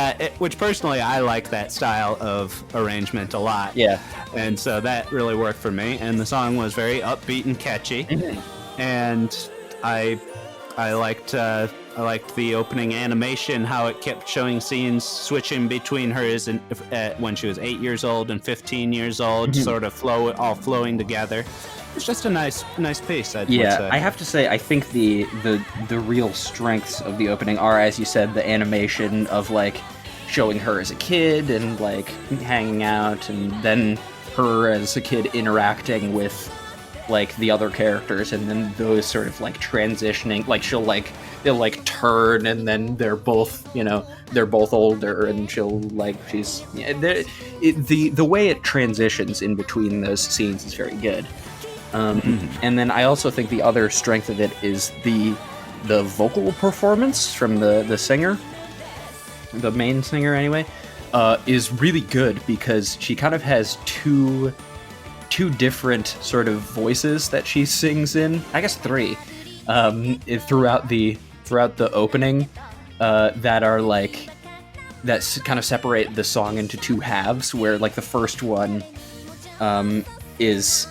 personally I like that style of arrangement a lot. Yeah, and so that really worked for me. And the song was very upbeat and catchy, and I liked the opening animation, how it kept showing scenes switching between hers and when she was 8 years old and 15 years old, sort of all flowing together. It's just a nice piece. Would say. I have to say, I think the real strengths of the opening are, as you said, the animation of like showing her as a kid and like hanging out, and then her as a kid interacting with like the other characters, and then those sort of like transitioning, like they'll like turn, and then they're both older, and the way it transitions in between those scenes is very good. And then I also think the other strength of it is the vocal performance from the singer, the main singer anyway, is really good, because she kind of has two different sort of voices that she sings in. I guess three throughout the opening that are like that kind of separate the song into two halves, where like the first one is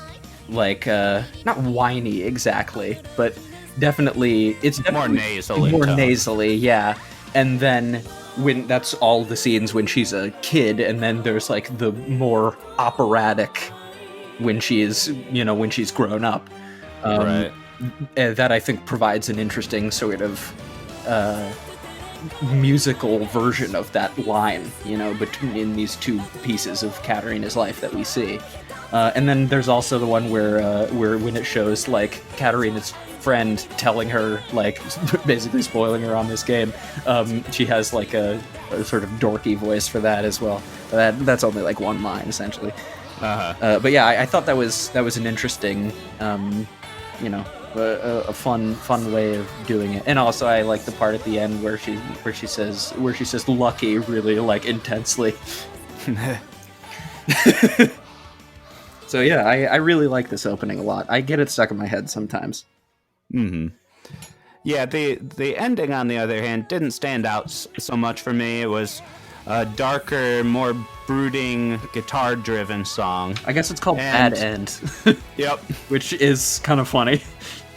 like not whiny exactly, but definitely more nasally. More nasally, yeah. And then when that's all the scenes when she's a kid, and then there's like the more operatic when she's grown up. Right. That I think provides an interesting sort of musical version of that line, between these two pieces of Katarina's life that we see. And then there's also the one where when it shows like Katarina's friend telling her, like basically spoiling her on this game, she has like a sort of dorky voice for that as well. That's only like one line essentially. But yeah, I thought that was an interesting, a fun way of doing it. And also I like the part at the end where she says "lucky" really like intensely. So yeah, I really like this opening a lot. I get it stuck in my head sometimes. Mm-hmm. Yeah, the ending, on the other hand, didn't stand out so much for me. It was a darker, more brooding, guitar-driven song. I guess it's called Bad End. Yep. Which is kind of funny.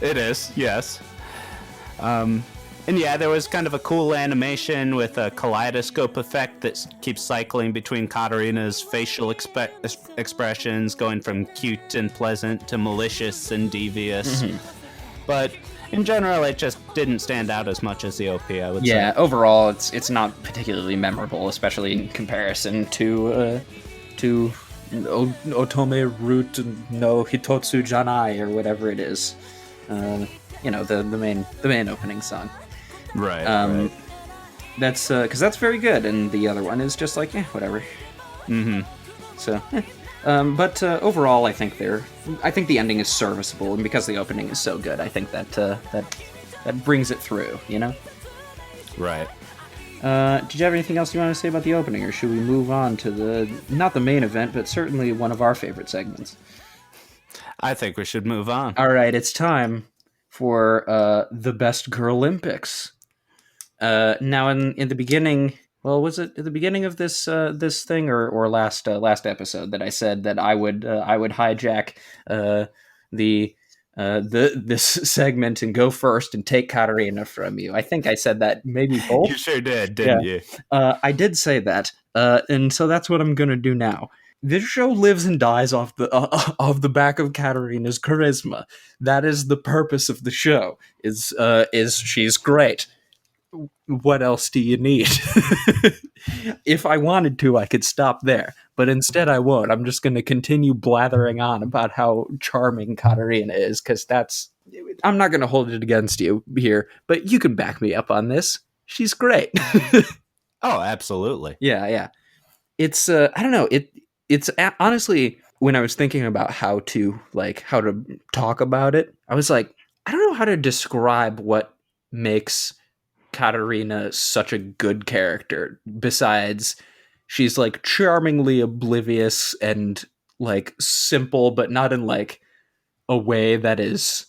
It is, yes. And yeah, there was kind of a cool animation with a kaleidoscope effect that keeps cycling between Katarina's facial expressions, going from cute and pleasant to malicious and devious. Mm-hmm. But in general, it just didn't stand out as much as the OP, I would say. Yeah, overall, it's not particularly memorable, especially in comparison to Otome Root no Hitotsu Janai, or whatever it is. The main opening song. Right. Right. That's because that's very good, and the other one is just like whatever. Mm-hmm. So, but overall, I think the ending is serviceable, and because the opening is so good, I think that brings it through. Right. Did you have anything else you want to say about the opening, or should we move on to not the main event, but certainly one of our favorite segments? I think we should move on. All right, it's time for the Best Girl Olympics. Now, in the beginning, well, was it at the beginning of this thing or last episode that I said that I would hijack the this segment and go first and take Katarina from you. I think I said that maybe both. You sure did, didn't you? I did say that, and so that's what I'm going to do now. This show lives and dies off the back of Katarina's charisma. That is the purpose of the show. Is she's great. What else do you need? If I wanted to, I could stop there, but instead I won't. I'm just going to continue blathering on about how charming Katarina is, because I'm not going to hold it against you here, but you can back me up on this. She's great. Oh, absolutely. Yeah. It's I don't know. It's honestly, when I was thinking about how to talk about it, I was like, I don't know how to describe what makes Katarina such a good character, besides she's like charmingly oblivious and like simple, but not in like a way that is,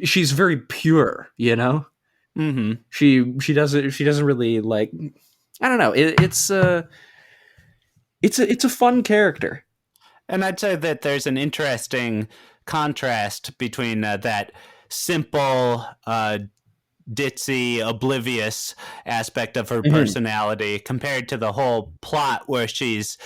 she's very pure, you know. Mm-hmm. She doesn't really like, I don't know, it's a fun character. And I'd say that there's an interesting contrast between that simple, ditzy, oblivious aspect of her personality compared to the whole plot where she's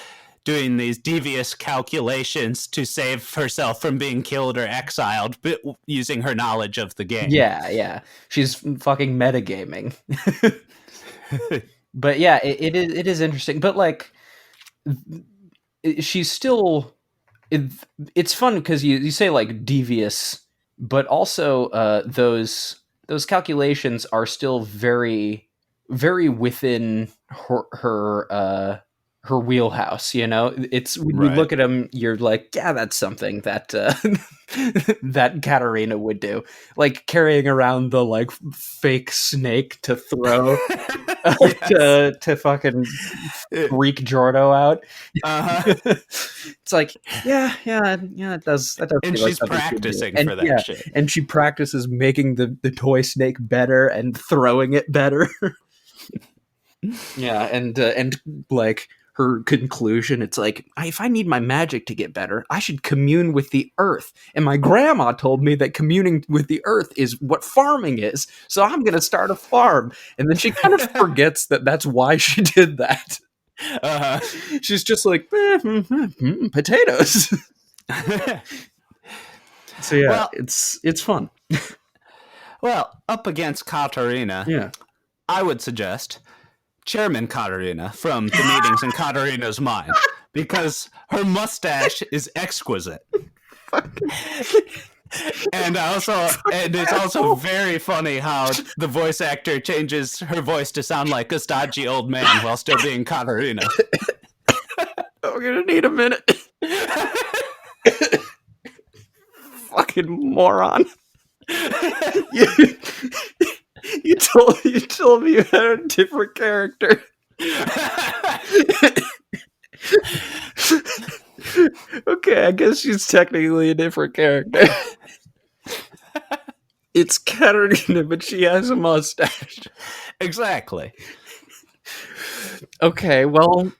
doing these devious calculations to save herself from being killed or exiled, but using her knowledge of the game. Yeah. She's fucking metagaming. But yeah, it is interesting. But like, she's still... It's fun because you say like devious, but also those calculations are still very, very within her wheelhouse. You know, it's when you look at them, you're like, yeah, that's something that that Katarina would do, like carrying around the like fake snake to throw to fucking freak Jordo out. It's like, yeah, it does. That does. And she's practicing for that shit. And she practices making the toy snake better and throwing it better. Yeah, and like her conclusion, it's like, if I need my magic to get better, I should commune with the earth. And my grandma told me that communing with the earth is what farming is. So I'm going to start a farm. And then she kind of forgets that that's why she did that. She's just like, potatoes. So yeah, well, it's fun. Well, up against Katarina, yeah, I would suggest Chairman Katarina from The Meetings in Katarina's Mind, because her mustache is exquisite. And it's also very funny how the voice actor changes her voice to sound like a stodgy old man while still being Katarina. We're gonna need a minute. Fucking moron. You told me you had a different character. Okay, I guess she's technically a different character. It's Katarina, but she has a mustache. Exactly. Okay, well,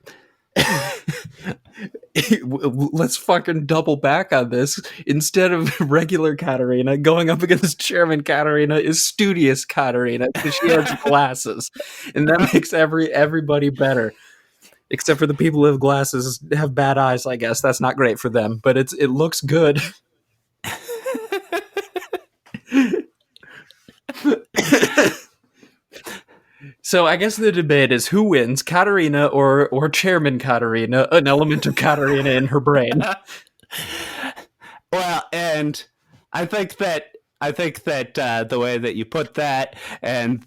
let's fucking double back on this. Instead of regular Katarina, going up against Chairman Katarina is studious Katarina, because she has glasses, and that makes everybody better. Except for the people who have glasses have bad eyes, I guess. That's not great for them, but it looks good. So I guess the debate is who wins, Katarina or Chairman Katarina, an element of Katarina in her brain. Well, and I think that the way that you put that, and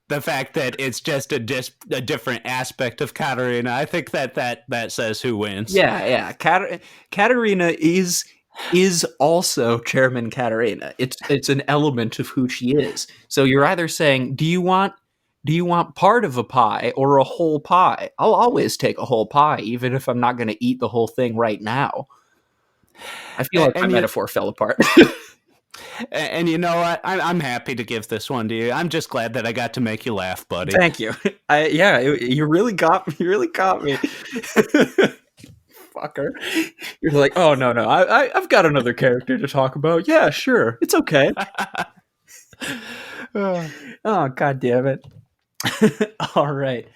the fact that it's just a different aspect of Katarina, I think that says who wins. Yeah. Katarina is also Chairman Katarina. It's an element of who she is. So you're either saying, do you want part of a pie or a whole pie? I'll always take a whole pie, even if I'm not going to eat the whole thing right now. I feel like my metaphor fell apart. And you know what? I'm happy to give this one to you. I'm just glad that I got to make you laugh, buddy. Thank you. You really got me. motherfucker. You're like, oh no, I've got another character to talk about. Yeah, sure, it's okay. Oh, god damn it. All right.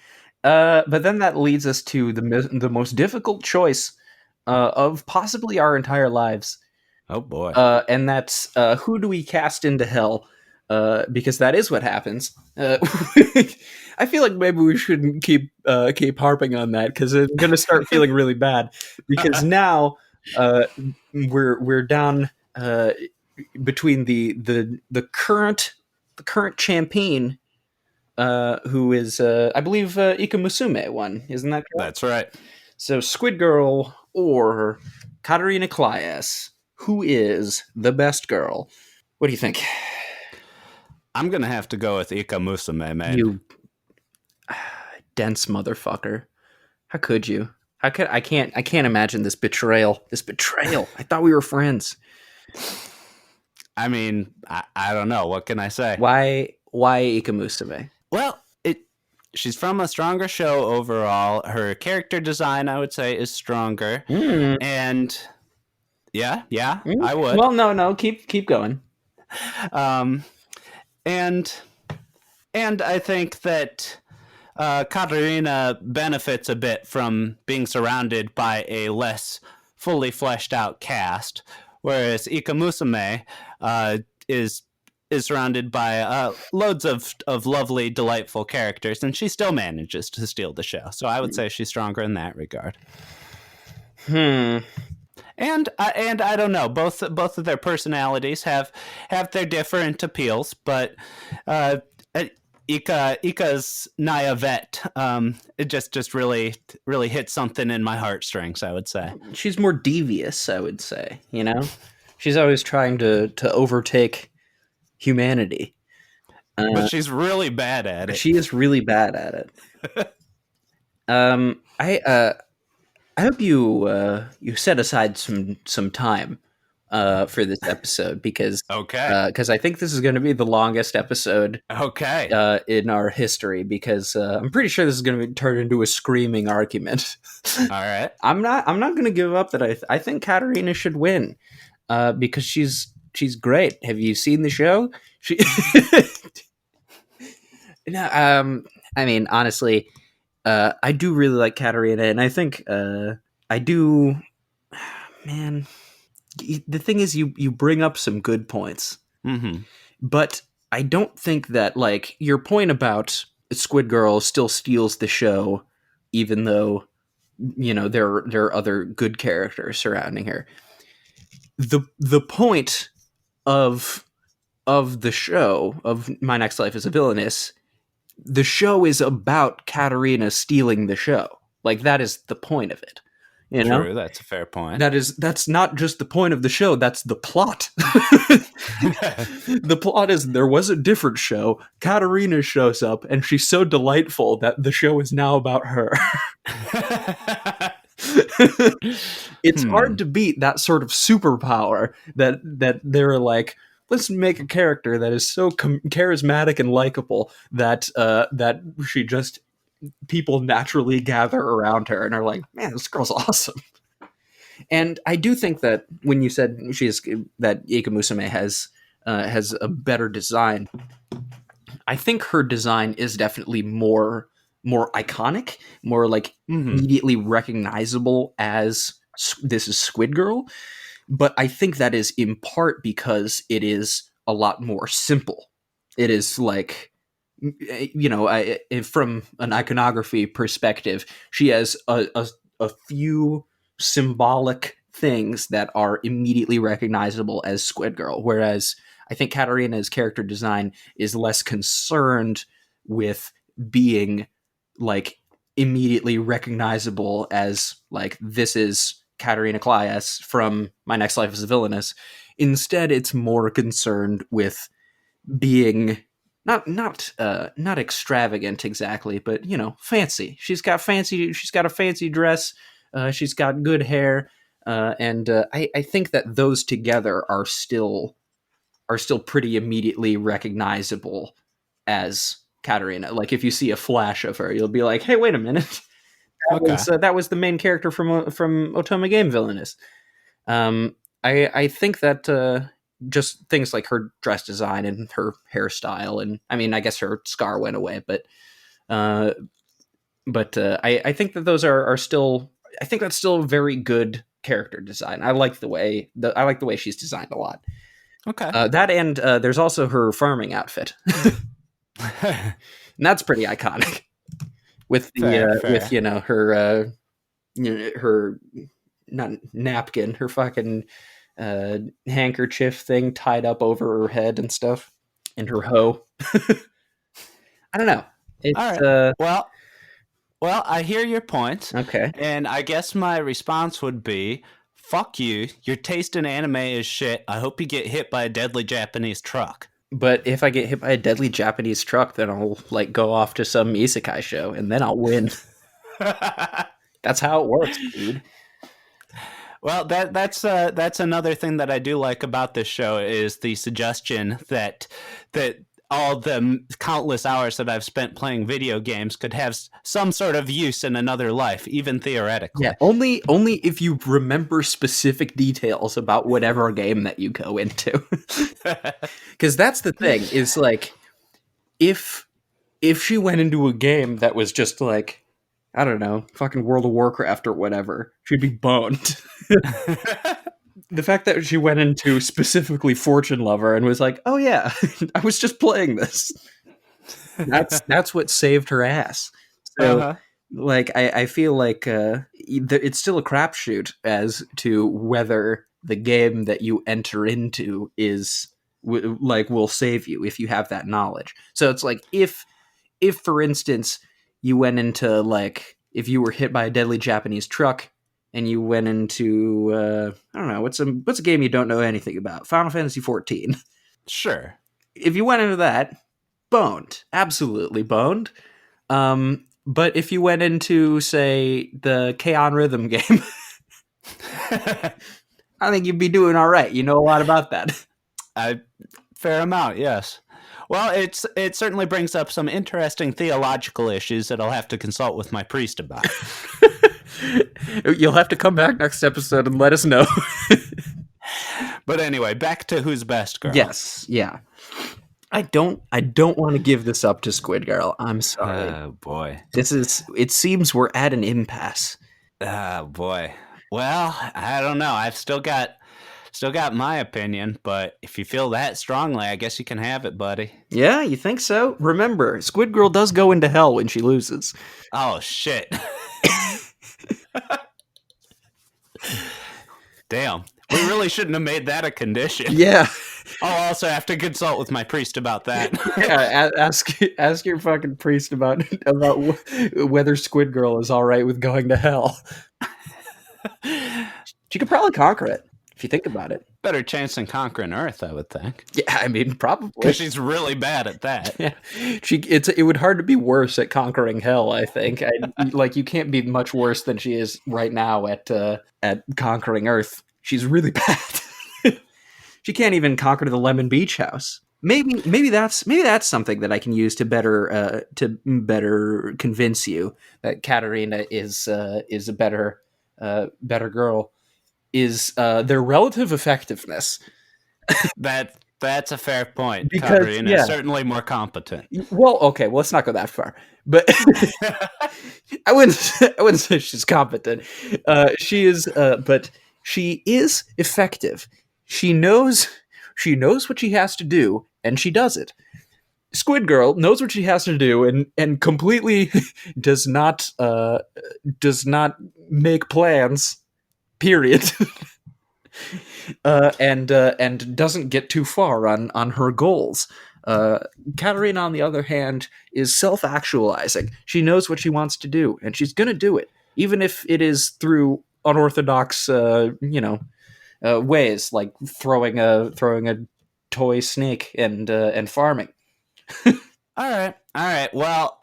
But then that leads us to the most difficult choice of possibly our entire lives. Oh boy. And that's who do we cast into hell? Because that is what happens. I feel like maybe we shouldn't keep harping on that because I'm going to start feeling really bad. Because now we're down between the current champion, who is I believe Ikamusume won, isn't that correct? That's right. So Squid Girl or Katarina Claes, who is the best girl? What do you think? I'm gonna have to go with Ika Musume, man. You dense motherfucker. How could you? I can't imagine this betrayal. I thought we were friends. I mean, I don't know. What can I say? Why Ika Musume? Well, she's from a stronger show overall. Her character design, I would say, is stronger. And yeah, I would. Well, no, keep going. And I think that Katarina benefits a bit from being surrounded by a less fully fleshed out cast, whereas Ika Musume is surrounded by loads of lovely, delightful characters, and she still manages to steal the show. So I would say she's stronger in that regard. And I don't know. Both of their personalities have their different appeals, but Ika's naivete it just really hit something in my heartstrings, I would say. She's more devious, I would say. You know, she's always trying to overtake humanity, but she's really bad at it. She is really bad at it. I hope you set aside some time for this episode because I think this is going to be the longest episode in our history because I'm pretty sure this is going to be turned into a screaming argument. All right, I'm not going to give up that I think Katarina should win because she's great. Have you seen the show? No, I mean honestly. I do really like Katarina, and I think I do. Man, the thing is, you bring up some good points, but I don't think that like your point about Squid Girl still steals the show, even though you know there are other good characters surrounding her. The point of the show of My Next Life as a Villainess. The show is about Katarina stealing the show. Like that is the point of it. You know? True, that's a fair point. That's not just the point of the show, that's the plot. The plot is there was a different show, Katarina shows up, and she's so delightful that the show is now about her. It's hard to beat that sort of superpower that they're like, let's make a character that is so charismatic and likable that she just people naturally gather around her and are like, man, this girl's awesome. And I do think that when you said that Ika Musume has a better design, I think her design is definitely more iconic, more like immediately recognizable as this is Squid Girl. But I think that is in part because it is a lot more simple. It is like, you know, from an iconography perspective, she has a few symbolic things that are immediately recognizable as Squid Girl. Whereas I think Katarina's character design is less concerned with being like immediately recognizable as like, this is Katarina Claes from My Next Life as a Villainess. Instead, it's more concerned with being not extravagant exactly, but you know, fancy. She's got a fancy dress. She's got good hair, and I think that those together are still pretty immediately recognizable as Katarina. Like if you see a flash of her, you'll be like, hey, wait a minute. Okay. That was the main character from Otome Game Villainess. I think that just things like her dress design and her hairstyle, and I mean, I guess her scar went away, but I think that those are still. I think that's still very good character design. I like the way she's designed a lot. Okay. That and there's also her farming outfit, and that's pretty iconic. With the Fair. with her her not napkin, her fucking handkerchief thing tied up over her head and stuff, and her hoe. I don't know. It's All right. Well, I hear your point. okay. And I guess my response would be, fuck you. Your taste in anime is shit. I hope you get hit by a deadly Japanese truck. But if I get hit by a deadly Japanese truck, then I'll like go off to some isekai show, and then I'll win. That's how it works, dude. Well, that's another thing that I do like about this show is the suggestion that all the countless hours that I've spent playing video games could have some sort of use in another life, even theoretically. Yeah, only if you remember specific details about whatever game that you go into. Because that's the thing, is like, if she went into a game that was just like, I don't know, fucking World of Warcraft or whatever, she'd be boned. The fact that she went into specifically Fortune Lover and was like, oh yeah, I was just playing this. That's what saved her ass. So, like, I feel like it's still a crapshoot as to whether the game that you enter into is will save you if you have that knowledge. So it's like if for instance you went into like if you were hit by a deadly Japanese truck and you went into I don't know, what's a game you don't know anything about? Final Fantasy 14. Sure. If you went into that, boned, absolutely boned. But if you went into, say, the Kyoani rhythm game, I think you'd be doing all right. You know a lot about that. Fair amount, yes. Well, it certainly brings up some interesting theological issues that I'll have to consult with my priest about. You'll have to come back next episode and let us know. But anyway, back to Who's Best Girl. Yes, yeah. I don't want to give this up to Squid Girl. I'm sorry. Oh boy. It seems we're at an impasse. Oh boy. Well, I don't know. I've still got my opinion, but if you feel that strongly, I guess you can have it, buddy. Yeah, you think so? Remember, Squid Girl does go into hell when she loses. Oh shit. Damn. We really shouldn't have made that a condition. Yeah. I'll also have to consult with my priest about that. Yeah, ask your fucking priest about whether Squid Girl is all right with going to hell. She could probably conquer it if you think about it. Better chance than conquering Earth, I would think. Yeah, I mean, probably because she's really bad at that. Yeah, it would hard to be worse at conquering hell. I think, like you can't be much worse than she is right now at conquering Earth. She's really bad. She can't even conquer the Lemon Beach house. Maybe that's something that I can use to better convince you that Katarina is a better girl. Is their relative effectiveness. That's a fair point. Because, Katarina is certainly more competent. Well, okay, well, let's not go that far. But I wouldn't say she's competent. She is, but she is effective. She knows what she has to do, and she does it. Squid Girl knows what she has to do, and completely does not make plans. Period. And doesn't get too far on her goals. Katarina, on the other hand, is self-actualizing. She knows what she wants to do, and she's going to do it, even if it is through unorthodox, ways, like throwing a toy snake and farming. All right. Well,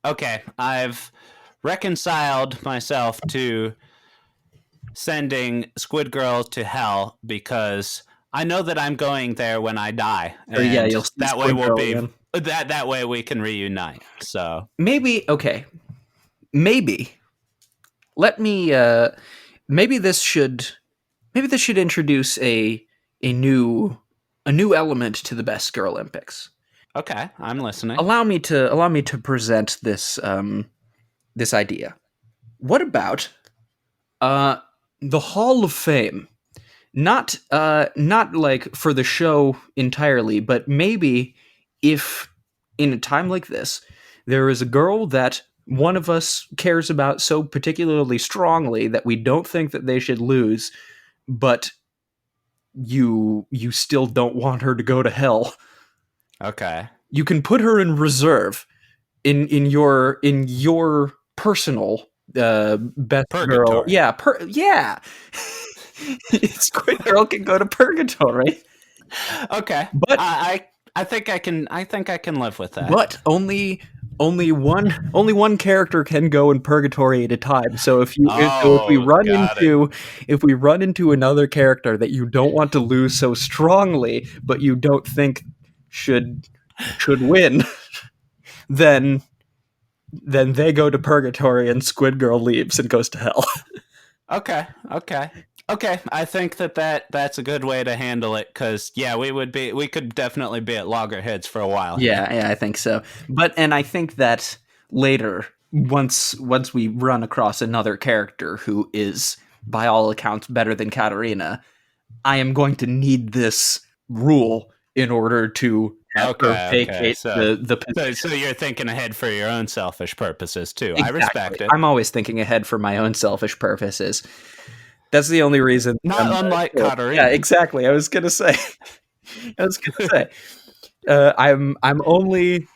okay. I've reconciled myself to sending Squid Girl to hell because I know that I'm going there when I die. And you'll that way we'll be that way we can reunite. So maybe let me maybe this should introduce a new element to the Best Girl Olympics. Okay, I'm listening. Allow me to present this this idea. What about the Hall of Fame? Not like for the show entirely, but maybe if in a time like this there is a girl that one of us cares about so particularly strongly that we don't think that they should lose, but you still don't want her to go to hell. Okay. You can put her in reserve in your personal best girl. Purgatory. Yeah. Squid Girl can go to purgatory. Okay. But I think I can live with that. But only one character can go in purgatory at a time. So if we run into another character that you don't want to lose so strongly, but you don't think should win, then they go to purgatory and Squid Girl leaves and goes to hell. Okay. I think that's a good way to handle it, because we could definitely be at loggerheads for a while. Yeah, I think so. And I think that later, once we run across another character who is, by all accounts, better than Katarina, I am going to need this rule in order to vacate the position. So you're thinking ahead for your own selfish purposes too. Exactly. I respect it. I'm always thinking ahead for my own selfish purposes. That's the only reason. Not unlike Katarina. Yeah, exactly. I was gonna say. I'm only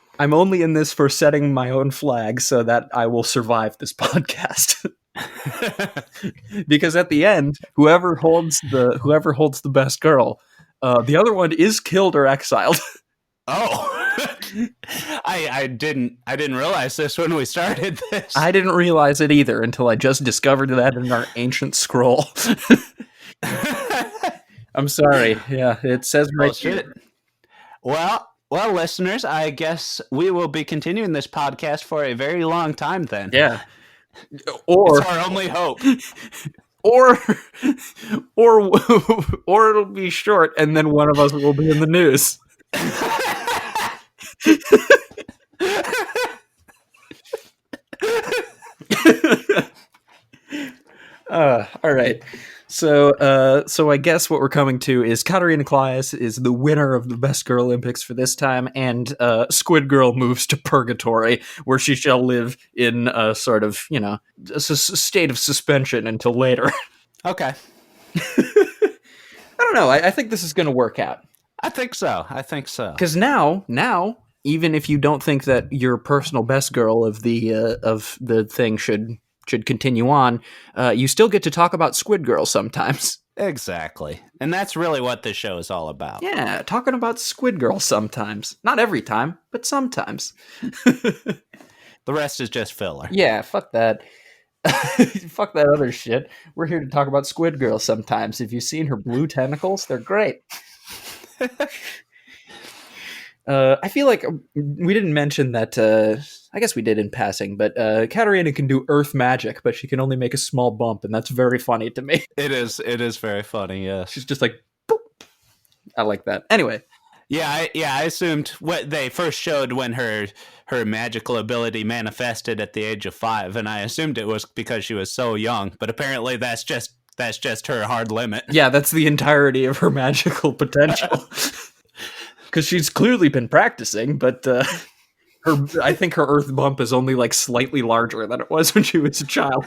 in this for setting my own flag so that I will survive this podcast. Because at the end, whoever holds the best girl, the other one is killed or exiled. Oh. I didn't realize this when we started this. I didn't realize it either until I just discovered that in our ancient scroll. I'm sorry. Yeah, it says right here. Well, listeners, I guess we will be continuing this podcast for a very long time then. Yeah. Or it's our only hope. Or it'll be short and then one of us will be in the news. All right. So I guess what we're coming to is Katarina Claes is the winner of the Best Girl Olympics for this time, and Squid Girl moves to purgatory, where she shall live in a sort of, a state of suspension until later. Okay. I don't know. I think this is going to work out. I think so. Because now, even if you don't think that your personal best girl of the thing should continue on, you still get to talk about Squid Girl sometimes. Exactly. And that's really what this show is all about. Yeah, talking about Squid Girl sometimes. Not every time, but sometimes. The rest is just filler. Yeah, fuck that. Fuck that other shit. We're here to talk about Squid Girl sometimes. Have you seen her blue tentacles? They're great. I feel like we didn't mention that, I guess we did in passing, but Katarina can do earth magic, but she can only make a small bump, and that's very funny to me. It is very funny, yes. She's just like, boop. I like that. Anyway. Yeah, I assumed what they first showed when her magical ability manifested at the age of 5, and I assumed it was because she was so young, but apparently that's just her hard limit. Yeah, that's the entirety of her magical potential. Because she's clearly been practicing, but I think her earth bump is only like slightly larger than it was when she was a child.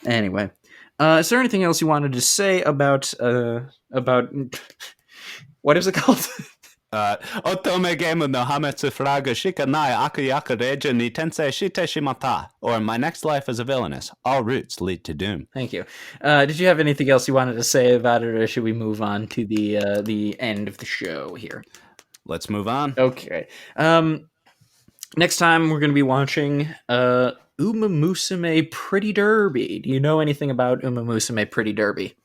Anyway, is there anything else you wanted to say about what is it called? Otome Game no Hametsu Fraga Shikanai Akuyaka Reja ni Tensei Shite Shimata, or My Next Life as a Villainess. All routes lead to doom. Thank you. Did you have anything else you wanted to say about it, or should we move on to the end of the show here? Let's move on. Okay. Next time we're going to be watching Uma Musume Pretty Derby. Do you know anything about Uma Musume Pretty Derby?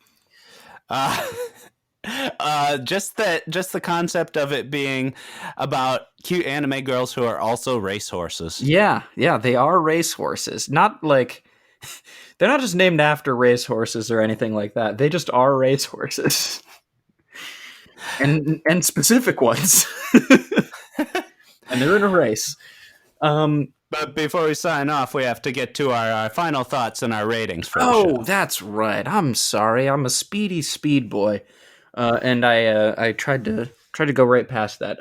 Just the concept of it being about cute anime girls who are also racehorses. Yeah, they are racehorses. Not like they're not just named after racehorses or anything like that. They just are racehorses. and specific ones. And they're in a race. But before we sign off, we have to get to our final thoughts and our ratings for the show. Oh, that's right. I'm sorry. I'm a speed boy, and I tried to go right past that.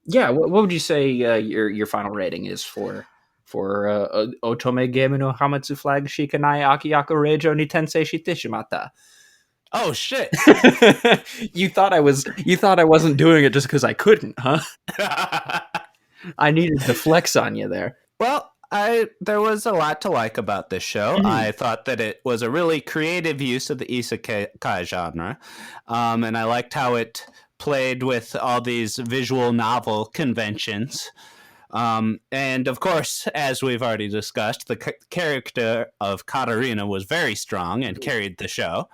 Yeah. What would you say your final rating is for Otome Game no Hamatsu Flag Shikanai Akiyaku Reijo ni Tensei Shitishimata? Oh shit! You thought I wasn't doing it just because I couldn't, huh? I needed to flex on you there. Well, there was a lot to like about this show. I thought that it was a really creative use of the isekai genre, and I liked how it played with all these visual novel conventions. And of course, as we've already discussed, the character of Katarina was very strong and carried the show.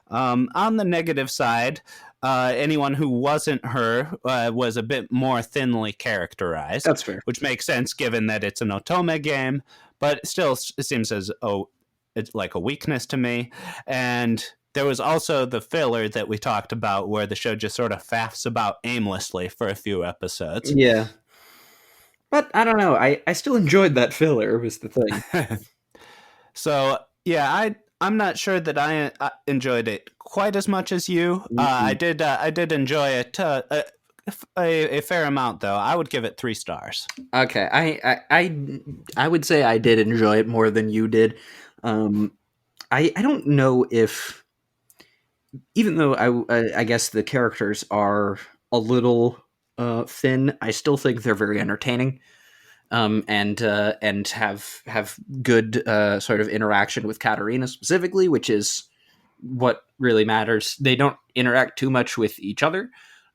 On the negative side, anyone who wasn't her was a bit more thinly characterized. That's fair. Which makes sense given that it's an Otome game, but still it seems as it's like a weakness to me. And there was also the filler that we talked about where the show just sort of faffs about aimlessly for a few episodes. Yeah. But I don't know. I still enjoyed that filler was the thing. So, yeah, I'm not sure that I enjoyed it quite as much as you. I did enjoy it a fair amount, though. I would give it 3 stars. Okay, I would say I did enjoy it more than you did. I don't know if, even though I guess the characters are a little thin, I still think they're very entertaining. And have good sort of interaction with Katarina specifically, which is what really matters. They don't interact too much with each other,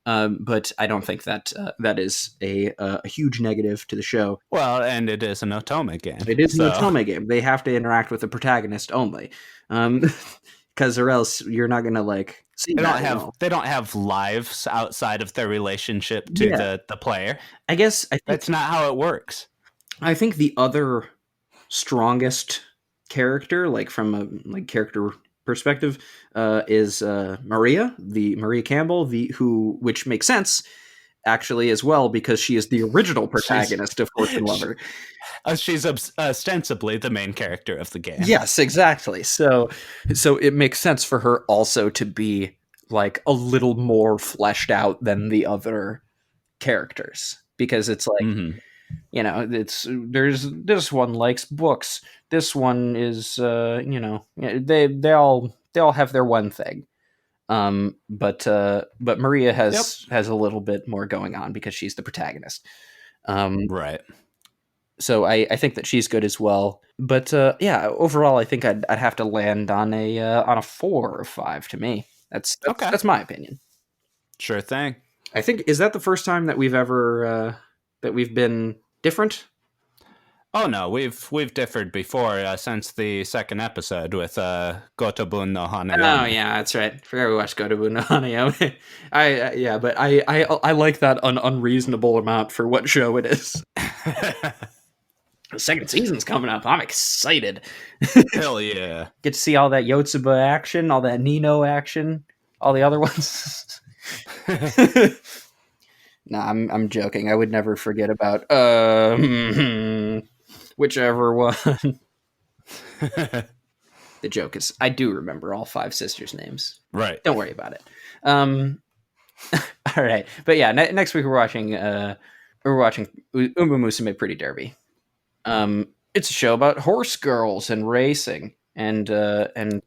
but I don't think that that is a huge negative to the show. Well, and it is an Otome game. It is an Otome game. They have to interact with the protagonist only, because or else you're not gonna like. See, they don't have lives outside of their relationship to the player. I guess that's not how it works. I think the other strongest character, like from a character perspective, is Maria Campbell, which makes sense actually as well because she is the original protagonist of Fortune Lover. She's ostensibly the main character of the game. Yes, exactly. So it makes sense for her also to be like a little more fleshed out than the other characters because it's like it's there's this one likes books. This one is they all have their one thing. But Maria has a little bit more going on because she's the protagonist. Right. So I think that she's good as well. But overall, I think I'd have to land on a 4 or 5 to me. That's okay. That's my opinion. Sure thing. I think is that the first time that we've ever that we've been different? Oh no, we've differed before since the second episode with Gotobun no Hanayome. Oh yeah, that's right. Forgot we watched Gotobun no Hanayome. But I like that an unreasonable amount for what show it is. The second season's coming up. I'm excited. Hell yeah! Get to see all that Yotsuba action, all that Nino action, all the other ones. Nah, I'm joking. I would never forget about whichever one. The joke is, I do remember all 5 sisters' names. Right. Don't worry about it. All right, but yeah, next week we're watching Uma Musume Pretty Derby. It's a show about horse girls and racing, and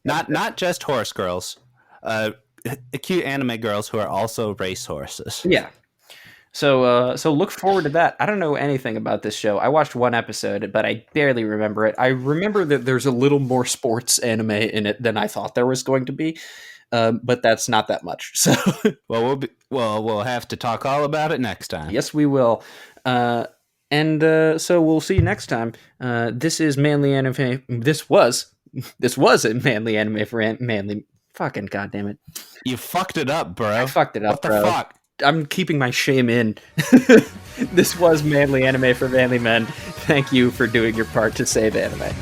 not just horse girls, cute anime girls who are also race horses. Yeah. So look forward to that. I don't know anything about this show. I watched 1 episode, but I barely remember it. I remember that there's a little more sports anime in it than I thought there was going to be, but that's not that much. So, we'll have to talk all about it next time. Yes, we will. So we'll see you next time. This is Manly Anime. This was a Manly Anime for Fucking goddamn it! You fucked it up, bro. I fucked it up, What the bro. fuck? I'm keeping my shame in. This was Manly Anime for Manly Men. Thank you for doing your part to save anime.